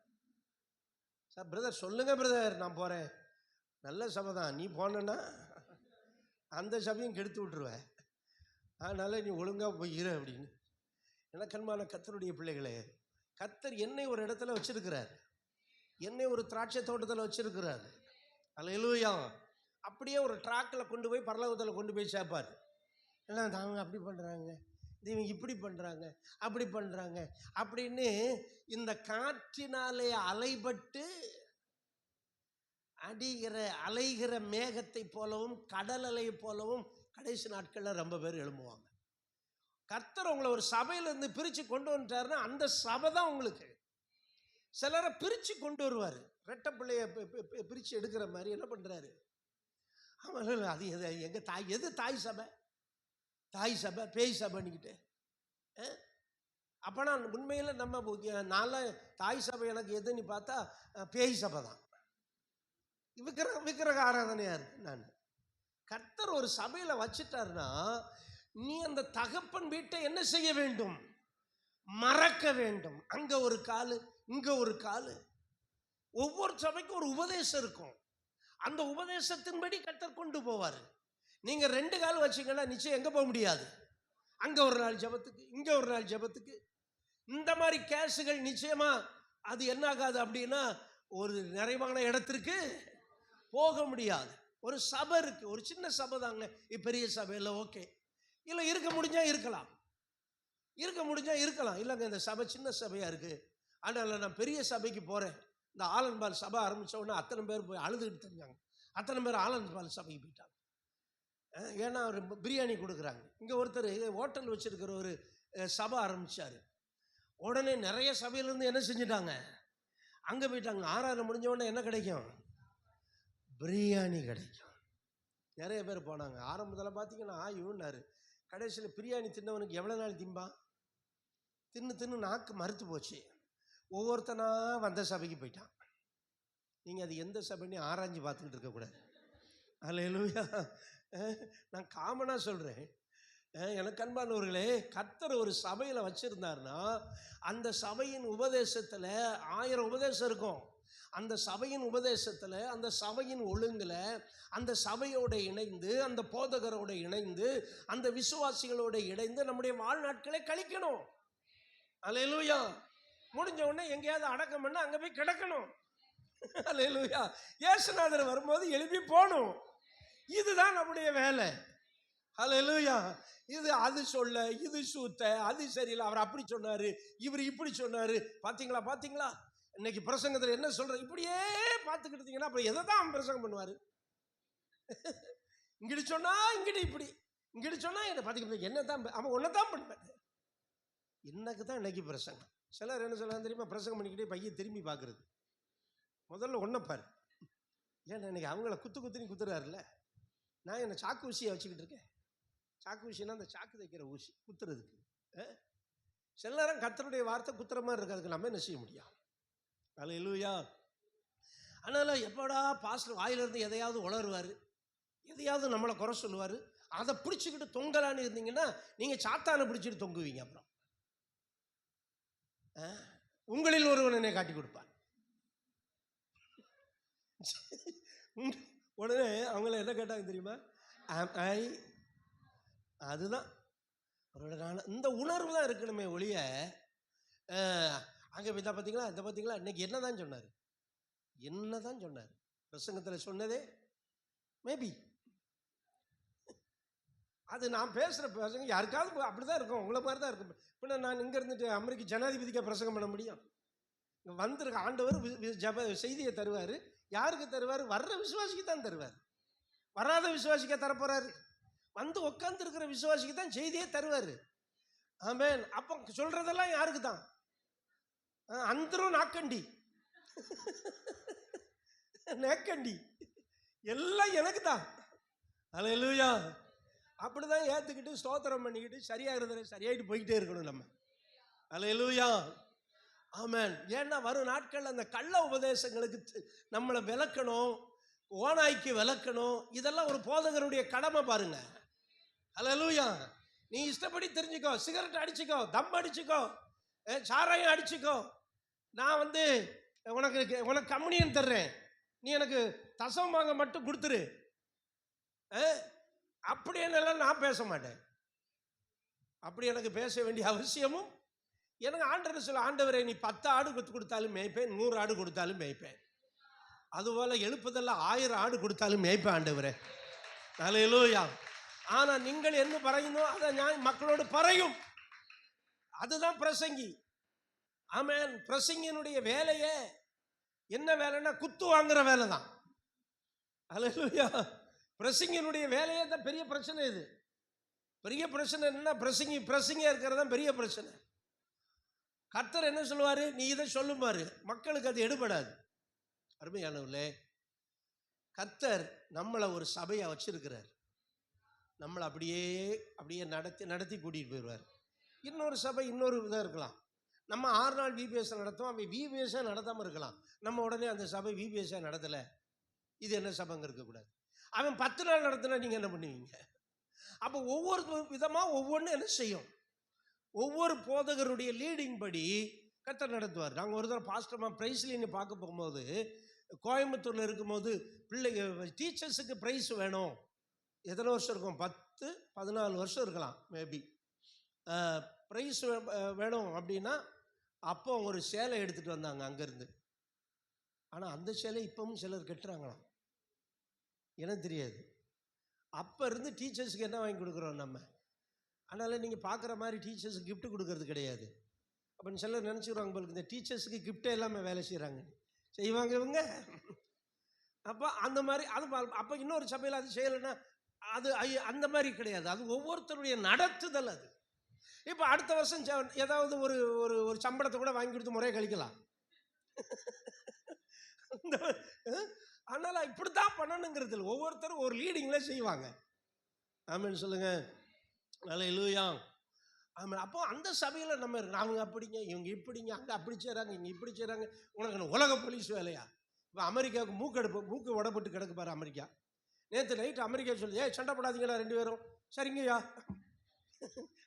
சார், பிரதர் சொல்லுங்க பிரதர், நான் போகிறேன். நல்ல சபை தான், நீ போனேன்னா அந்த சபையும் கெடுத்து விட்டுருவேன், அதனால நீ ஒழுங்காக போய் இரு அப்படின்னு. எனக்கு அன்பான கர்த்தருடைய பிள்ளைகளே, கர்த்தர் என்னை ஒரு இடத்துல வச்சிருக்கிறார், என்னை ஒரு திராட்சை தோட்டத்தில் வச்சிருக்கிறார். அல்லேலூயா. அப்படியே ஒரு ட்ராக்கில் கொண்டு போய் பரலோகத்தில் கொண்டு போய் சேர்ப்பார். எல்லாம் அவங்க அப்படி பண்ணுறாங்க, இவங்க இப்படி பண்ணுறாங்க, அப்படி பண்ணுறாங்க அப்படின்னு இந்த காற்றினாலே அலைபட்டு அலைகிற மேகத்தை போலவும் கடல் அலை போலவும் கடைசி நாட்களில் ரொம்ப பேர் எழும்புவாங்க. கர்த்தர் உங்களை ஒரு சபையிலேருந்து பிரித்து கொண்டு வந்துட்டாருன்னா அந்த சபை தான் உங்களுக்கு. சிலரை பிரித்து கொண்டு வருவார். ரெட்டை பிள்ளைய பிரித்து எடுக்கிற மாதிரி என்ன பண்ணுறாரு? ஆமாம், அது எங்கள் தாய், எது தாய் சபை? தாய் சபை பேய் சபைன்னுக்கிட்டு. அப்போனா உண்மையில் நம்ம நான்லாம் தாய் சபை எனக்கு எதுன்னு பார்த்தா பேய் சபை தான். விக்கிரக ஆராதனையாக இருக்கு. நான் கர்த்தர் ஒரு சபையில் வச்சுட்டாருன்னா நீ அந்த தகப்பன் வீட்டை என்ன செய்ய வேண்டும்? மறக்க வேண்டும். அங்கே ஒரு காலு, இங்கே ஒரு காலு. ஒவ்வொரு சபைக்கும் ஒரு உபதேசம் இருக்கும். அந்த உபதேசத்தின்படி கர்த்தர் கொண்டு போவார். நீங்கள் 2 கால் வச்சிங்கன்னா நிச்சயம் எங்கே போக முடியாது? அங்கே ஒரு நாள் ஜபத்துக்கு, இங்கே ஒரு நாள் ஜபத்துக்கு. இந்த மாதிரி கேஸுகள் நிச்சயமா அது என்ன ஆகாது அப்படின்னா ஒரு நிறைவான இடத்திற்கு போக முடியாது. ஒரு சபை இருக்கு, ஒரு சின்ன சபை தாங்க, பெரிய சபையில் ஓகே, இல்லை இருக்க முடிஞ்சா இருக்கலாம், இருக்க முடிஞ்சா இருக்கலாம். இல்லைங்க இந்த சபை சின்ன சபையாக இருக்குது, அதனால் நான் பெரிய சபைக்கு போகிறேன். இந்த ஆலன்பால் சபை ஆரம்பித்த உடனே அத்தனை பேர் போய் அழுதுகிட்டு தெரிஞ்சாங்க. அத்தனை பேர் ஆலன்பால் சபைக்கு போயிட்டாங்க. ஏன்னா அவர் பிரியாணி கொடுக்குறாங்க. இங்கே ஒருத்தர் ஹோட்டல் வச்சுருக்கிற ஒரு சபை ஆரம்பித்தார். உடனே நிறைய சபையிலேருந்து என்ன செஞ்சிட்டாங்க? அங்கே போயிட்டாங்க. ஆராதனை முடிஞ்ச உடனே என்ன கிடைக்கும்? பிரியாணி கிடைக்கும். நிறைய பேர் போனாங்க. ஆரம்பத்தில் பார்த்தீங்கன்னா இவனாரு, கடைசியில் பிரியாணி தின்னவனுக்கு எவ்வளோ நாள் திம்பான்? தின்னு நாக்கு மறுத்து போச்சு. ஒவ்வொருத்தனா வந்த சபைக்கு போயிட்டான். நீங்கள் அது எந்த சபைன்னு ஆராய்ஞ்சு பார்த்துக்கிட்டு இருக்கக்கூடாது. அல்லேலூயா. நான் காமனாக சொல்கிறேன். எனக்கு அன்பானவர்களே, கர்த்தர் ஒரு சபையில் வச்சுருந்தாருன்னா அந்த சபையின் உபதேசத்தில் 1000 உபதேசம் இருக்கும். அந்த சபையின் உபதேசத்தில், அந்த சபையின் ஒழுங்கில், அந்த சபையோடு இணைந்து, அந்த போதகரோடு இணைந்து, அந்த விசுவாசிகளோடு இணைந்து நம்முடைய வாழ்நாட்களை கழிக்கணும். அல்லேலூயா. முடிஞ்ச உடனே எங்கேயாவது அடக்கம் பண்ண அங்கே போய் கிடக்கணும். அல்லேலூயா. இயேசுநாதர் வரும்போது எழுப்பி போகணும். இதுதான் நம்முடைய வேலை. அல்லேலூயா. இது அது சொல்ல, இது சூத்த, அது சரியில்லை, அவர் அப்படி சொன்னார், இவர் இப்படி சொன்னார். பார்த்தீங்களா பார்த்தீங்களா இன்னைக்கு பிரசங்கத்தில் என்ன சொல்ற? இப்படியே பார்த்துக்கிட்டு இருந்தீங்கன்னா அப்புறம் எதை தான் அவன் பிரசங்கம் பண்ணுவார்? இங்கிட்டு சொன்னா இங்கிட்டு இப்படி, இங்கிட்டு சொன்னா என்ன பார்த்துக்கிட்டு என்ன தான் அவன் ஒன்றை தான் பண்ணுவார். எனக்கு தான் இன்னைக்கு பிரசங்கம். சிலர் என்ன சொல்லலாம் தெரியுமா? பிரசங்கம் பண்ணிக்கிட்டே பையன் திரும்பி பார்க்குறது. முதல்ல ஒன்றைப்பார். ஏன்னா இன்னைக்கு அவங்கள குத்துன்னு குத்துறாருல்ல. நான் என்ன சாக்கு ஊசியை வச்சுக்கிட்டு இருக்கேன். சாக்கு ஊசினா அந்த சாக்கு தைக்கிற ஊசி குத்துறதுக்கு. சில நேரம் கர்த்தருடைய வார்த்தை குத்துற மாதிரி இருக்கிறதுக்கு நம்ம என்ன செய்ய முடியும்? அல்லேலூயா. அதனால் எப்படா பாஸ்டர் வாயிலிருந்து எதையாவது உளருவார், எதையாவது நம்மளை குறை சொல்லுவார், அதை பிடிச்சிக்கிட்டு தொங்கலான்னு இருந்தீங்கன்னா நீங்கள் சாத்தானை பிடிச்சிட்டு தொங்குவீங்க. அப்புறம் உங்களில் ஒருவன் என்னை காட்டி கொடுப்பார். உடனே அவங்கள என்ன கேட்டாங்க தெரியுமா? அதுதான் இந்த உணர்வு தான் இருக்கணுமே ஒழிய அங்கே இதை பார்த்தீங்களா, இதை பார்த்தீங்களா, இன்னைக்கு என்ன தான் சொன்னார், என்ன தான் சொன்னார் பிரசங்கத்தில் சொன்னதே மேபி அது நான் பேசுகிற பிரசங்கம் யாருக்காவது அப்படி தான் இருக்கும், உங்களை மாதிரி தான் இருக்கும். இப்போ நான் இங்கே இருந்துட்டு அமெரிக்க ஜனாதிபதிக்காக பிரசங்கம் பண்ண முடியும்? இங்கே வந்திருக்க ஆண்டவர் ஜப செய்தியை தருவார். யாருக்கு தருவார்? வர்ற விசுவாசிக்கு தான் தருவார். வராத விசுவாசிக்க தரப்போறாரு. வந்து உட்காந்துருக்கிற விசுவாசிக்கு தான் செய்தியே தருவார். ஆமென். அப்போ சொல்றதெல்லாம் யாருக்கு தான்? அந்தரும் நாக்கண்டி நேக்கண்டி எல்லாம் எனக்கு தான். அல்லேலூயா. அப்படிதான் ஏற்றுக்கிட்டு ஸ்தோத்திரம் பண்ணிக்கிட்டு சரியாயிட்டு போய்கிட்டே இருக்கணும் நம்ம. அல்லேலூயா. ஆமென். ஏன்னா வரும் நாட்கள் அந்த கள்ள உபதேசங்களுக்கு நம்மளை விளக்கணும், ஓநாய்க்கு விளக்கணும். இதெல்லாம் ஒரு போதகருடைய கடமை பாருங்க. அல்லேலூயா. நீ இஷ்டப்படி தெரிஞ்சுக்கோ, சிகரெட் அடிச்சுக்கோ, தம் அடிச்சுக்கோ, சாராயம் அடிச்சுக்கோ, நான் உனக்கு கம்யூனியன் தர்றேன், நீ எனக்கு தசமமாக மட்டும் கொடுத்துரு, அப்படி என்னெல்லாம் நான் பேச மாட்டேன். அப்படி எனக்கு பேச வேண்டிய அவசியமும் எனக்கு ஆண்டவர் சொல்ல, ஆண்டவரை நீ 10 ஆடு கொடுத்தாலும் மேய்ப்பேன், 100 ஆடு கொடுத்தாலும் மேய்ப்பேன், அதுபோல் எழுப்புதெல்லாம் 1000 ஆடு கொடுத்தாலும் மேய்ப்பேன் ஆண்டவரே. அல்லேலூயா. ஆனால் நீங்கள் என்ன பறையணும் அதை நான் மக்களோடு பறையும். அதுதான் பிரசங்கி. ஆமென். பிரசங்கினுடைய வேலையே என்ன வேலைன்னா குத்து வாங்குற வேலை தான். அல்லேலூயா. பிரசங்கினுடைய வேலையே தான் பெரிய பிரச்சனை. இது பெரிய பிரச்சனை என்னன்னா பிரசங்கியா இருக்கிறது தான் பெரிய பிரச்சனை. கர்த்தர் என்ன சொல்லுவார்? நீ இதை சொல்லுமாறு மக்களுக்கு அது எடுபடாது. அருமையானவர்களே, கர்த்தர் நம்மளை ஒரு சபையை வச்சிருக்கிறார். நம்மளை அப்படியே நடத்தி கூட்டிகிட்டு போயிடுவார். இன்னொரு சபை இன்னொரு இதாக இருக்கலாம். நம்ம 6 நாள் விபிஎஸ் நடத்துவோம், அவன் விபிஎஸ்ஸாக நடத்தாமல் இருக்கலாம். நம்ம உடனே அந்த சபை விபிஎஸ்ஸாக நடத்தலை, இது என்ன சபைங்க இருக்கக்கூடாது. அவன் 10 நாள் நடத்தினா நீங்கள் என்ன பண்ணுவீங்க? அப்போ ஒவ்வொரு விதமாக ஒவ்வொன்றும் என்ன செய்யும்? ஒவ்வொரு போதகருடைய லீடிங் படி கர்த்தர் நடத்துவார். நாங்கள் ஒரு தடவை பாஸ்டர்மா ப்ரைஸ்லின்னு பார்க்க போகும்போது, கோயம்புத்தூரில் இருக்கும்போது டீச்சர்ஸுக்கு ப்ரைஸ் வேணும். எத்தனை வருஷம் இருக்கும்? 10-14 வருஷம் இருக்கலாம் மேபி. ப்ரைஸ் வேணும் அப்படின்னா அப்போ ஒரு சேலை எடுத்துகிட்டு வந்தாங்க அங்கேருந்து. ஆனால் அந்த சேலை இப்பவும் சிலர் கட்டுறாங்களாம், எனக்கு தெரியாது. அப்போ இருந்து டீச்சர்ஸுக்கு என்ன வாங்கி கொடுக்குறோம் நம்ம? அதனால் நீங்கள் பார்க்குற மாதிரி டீச்சர்ஸுக்கு கிஃப்ட் கொடுக்கறது கிடையாது. அப்படின்னு சிலர் நினச்சிக்கிறாங்க போலுக்கு இந்த டீச்சர்ஸுக்கு கிஃப்டே இல்லாமல் வேலை செய்வாங்க இவங்க. அப்போ அந்த மாதிரி அது அப்போ இன்னொரு சபையில் அது செய்யலைன்னா அது அந்த மாதிரி கிடையாது. அது ஒவ்வொருத்தருடைய நடத்துதல். அது இப்போ அடுத்த வருஷம் ஏதாவது ஒரு ஒரு சம்பளத்தை கூட வாங்கி கொடுத்து முறையை கழிக்கலாம். அதனால் இப்படித்தான் பண்ணணுங்கிறது ஒவ்வொருத்தரும் ஒரு லீடிங்கில் செய்வாங்க. ஆமென் சொல்லுங்க. அல்லேலூயா. ஆமாம். அப்போ அந்த சபையில் நம்ம அவங்க அப்படிங்க, இவங்க இப்படிங்க, அங்கே அப்படி செய்கிறாங்க, இங்கே இப்படி செய்கிறாங்க. உனக்கு உலக போலீஸ் வேலையா? இப்போ அமெரிக்காவுக்கு மூக்கு உடப்பட்டு கிடக்கு பாரு அமெரிக்கா. நேற்று நைட்டு அமெரிக்கா சொல்லி சண்டை போடாதீங்களா 2 பேரும். சரிங்கய்யா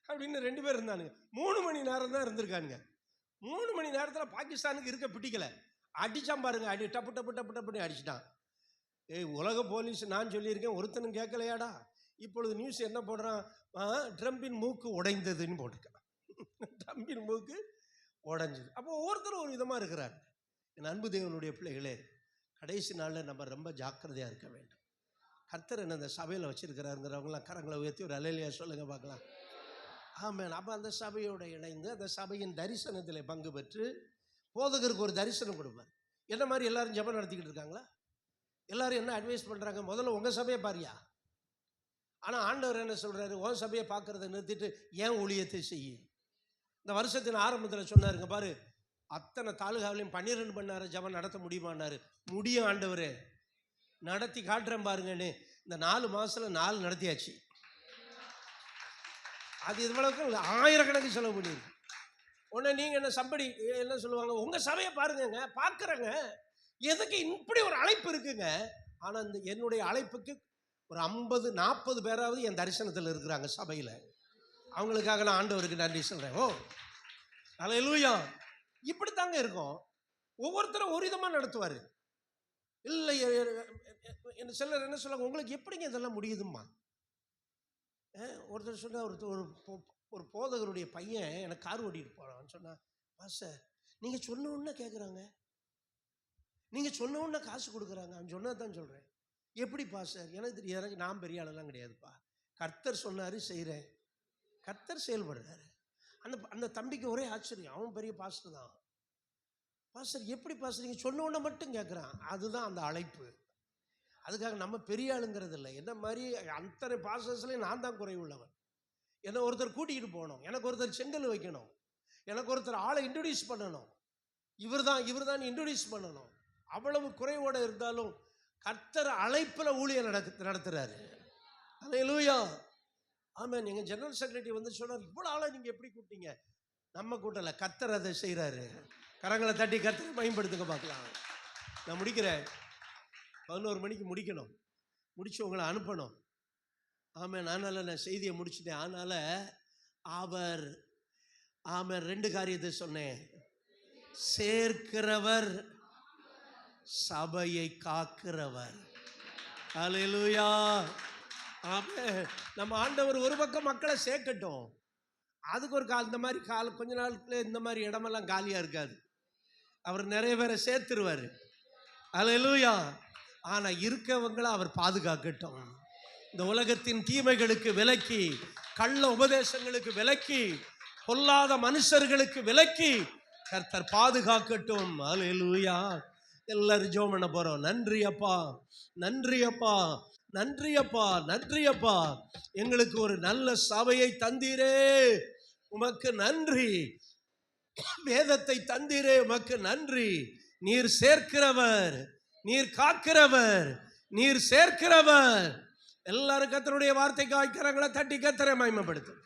அப்படின்னு 2 பேர் இருந்தானுங்க. 3 மணி நேரம் தான் இருந்திருக்கானுங்க. 3 மணி நேரத்தில் பாகிஸ்தானுக்கு இருக்க பிடிக்கலை. அடிச்சான் பாருங்க, அடி டப்பு டப்பு டப்பு டப்புன்னு அடிச்சிட்டான். உலக போலீஸ் நான் சொல்லியிருக்கேன், ஒருத்தனும் கேட்கலையாடா. இப்பொழுது நியூஸ் என்ன போடுறான், ட்ரம்பின் மூக்கு உடைந்ததுன்னு போட்டிருக்கான். ட்ரம்பின் மூக்கு உடைஞ்சது. அப்போ ஒவ்வொருத்தரும் ஒரு விதமாக இருக்கிறார். என் அன்பு தேவனுடைய பிள்ளைகளே, கடைசி நாளில் நம்ம ரொம்ப ஜாக்கிரதையாக இருக்க வேண்டும். கர்த்தர் என்ன அந்த சபையில் வச்சிருக்கிறாருங்கிறவங்களாம் கரங்களை உயர்த்தி ஒரு அல்லேலூயா சொல்லுங்க பார்க்கலாம். ஆமென். அப்போ அந்த சபையோடு இணைந்து அந்த சபையின் தரிசனத்தில் பங்கு பெற்று போதகருக்கு ஒரு தரிசனம் கொடுப்பார். என்ன மாதிரி எல்லாரும் ஜெபம் நடத்திக்கிட்டு இருக்காங்களா? எல்லாரும் என்ன அட்வைஸ் பண்ணுறாங்க? முதல்ல உங்கள் சபையை பாரியா. ஆனால் ஆண்டவர் என்ன சொல்கிறாரு, உன் சபையை பார்க்குறத நிறுத்திட்டு ஏன் ஊழியத்தை செய்ய. இந்த வருஷத்தின் ஆரம்பத்தில் சொன்னாருங்க பாரு, அத்தனை தாலுகாவிலையும் 12 மணி நேரம் ஜெபம் நடத்த முடியுமான்னாரு. முடியும் ஆண்டவரே, நடத்தி காட்டுறேன் பாருங்கன்னு இந்த 4 மாதத்தில் 4 நடத்தியாச்சு. அது இவ்வளவுக்கு ஆயிரக்கணக்கு செலவு பண்ணியிருக்கு. உடனே நீங்கள் என்ன சம்படி என்ன சொல்லுவாங்க, உங்கள் சபையை பாருங்க, பார்க்குறேங்க, எதுக்கு இப்படி ஒரு அழைப்பு இருக்குங்க. ஆனால் இந்த என்னுடைய அழைப்புக்கு ஒரு 50-40 பேராவது என் தரிசனத்தில் இருக்கிறாங்க சபையில். அவங்களுக்காக நான் ஆண்டவருக்கு நன்றி சொல்கிறேன். ஓ அல்லேலூயா. இப்படித்தாங்க இருக்கும். ஒவ்வொருத்தரும் ஒரு விதமாக நடத்துவார். இல்லை சிலர் என்ன சொல்லுவாங்க, உங்களுக்கு எப்படிங்க இதெல்லாம் முடியுதும்மா. ஒருத்தர் சொன்னால் ஒரு போதகருடைய பையன் எனக்கு கார் ஓட்டிகிட்டு போகிறான்னு சொன்னால், சார் நீங்கள் சொன்ன உடனே கேட்குறாங்க, நீங்கள் சொன்ன உடனே காசு கொடுக்குறாங்க. அவன் சொன்னது தான் சொல்கிறேன். எப்படிப்பா சார்? எனக்கு தெரியும், எனக்கு நான் பெரிய ஆளெல்லாம் கிடையாதுப்பா. கர்த்தர் சொன்னார் செய்கிறேன். கர்த்தர் செயல்படுறாரு. அந்த தம்பிக்கு ஒரே ஆச்சரியம். அவன் பெரிய பாஸ்டர் தான். பாஸ்டர் எப்படி பாஸ்டர் நீங்கள் சொன்ன உடனே மட்டும் கேட்குறான். அதுதான் அந்த அழைப்பு. அதுக்காக நம்ம பெரிய ஆளுங்கிறது இல்லை. என்ன மாதிரி அத்தனை பாஸ்டர்ஸ்லேயும் நான் தான் குறைவுள்ளவன். என்னை ஒருத்தர் கூட்டிகிட்டு போகணும், எனக்கு ஒருத்தர் செங்கல் வைக்கணும், எனக்கு ஒருத்தர் ஆளை இன்ட்ரடியூஸ் பண்ணணும், இவர் தான் இன்ட்ரடியூஸ் பண்ணணும். அவ்வளவு குறைவோடு இருந்தாலும் கர்த்தர் அழைப்பில் ஊழியம் நடத்துகிறாரு. அல்லேலூயா. ஆமாம். எங்கள் ஜெனரல் செக்ரட்டரி வந்து சொன்னார், இவ்வளோ ஆளை நீங்கள் எப்படி கூப்பிட்டீங்க? நம்ம கூட்டலை, கர்த்தர் அதை செய்கிறாரு. கரங்களை தட்டி கர்த்தரை பயன்படுத்துங்க பார்க்கலாம். நான் முடிக்கிறேன். 11 மணிக்கு முடிக்கணும். முடிச்சு உங்களை அனுப்பணும். ஆமாம். அதனால் நான் செய்தியை முடிச்சுட்டேன். அதனால் அவர் 2 காரியத்தை சொன்னேன். சேர்க்கிறவர், சபையை காக்கிறவர். அல்லேலூயா. ஆமாம். நம்ம ஆண்டவர் ஒரு பக்கம் மக்களை சேர்க்கட்டும். அதுக்கு ஒரு இந்த மாதிரி கொஞ்ச நாளுக்குள்ளே இந்த மாதிரி இடமெல்லாம் காலியாக இருக்காது. அவர் நிறைய பேரை சேர்த்துருவார். அல்லேலூயா. ஆனால் இருக்கவங்களை அவர் பாதுகாக்கட்டும். இந்த உலகத்தின் தீமைகளுக்கு விலக்கி, கள்ள உபதேசங்களுக்கு விலக்கி, பொல்லாத மனுஷர்களுக்கு விலக்கி கர்த்தர் பாதுகாக்கட்டும். அல்லேலூயா. எல்லாரும் ஜெபம் பண்ண போகிறோம். நன்றி அப்பா, நன்றி அப்பா, நன்றி அப்பா, நன்றி அப்பா. எங்களுக்கு ஒரு நல்ல சபையை தந்தீரே, உமக்கு நன்றி. வேதத்தை தந்தீரே, உமக்கு நன்றி. நீர் சேர்க்கிறவர், நீர் காக்கிறவர், நீர் சேர்க்கிறவர். எல்லாரும் கர்த்தருடைய வார்த்தைக்கு ஆய்க்கிறவங்களை தட்டி கர்த்தரை மகிமைப்படுத்தும்.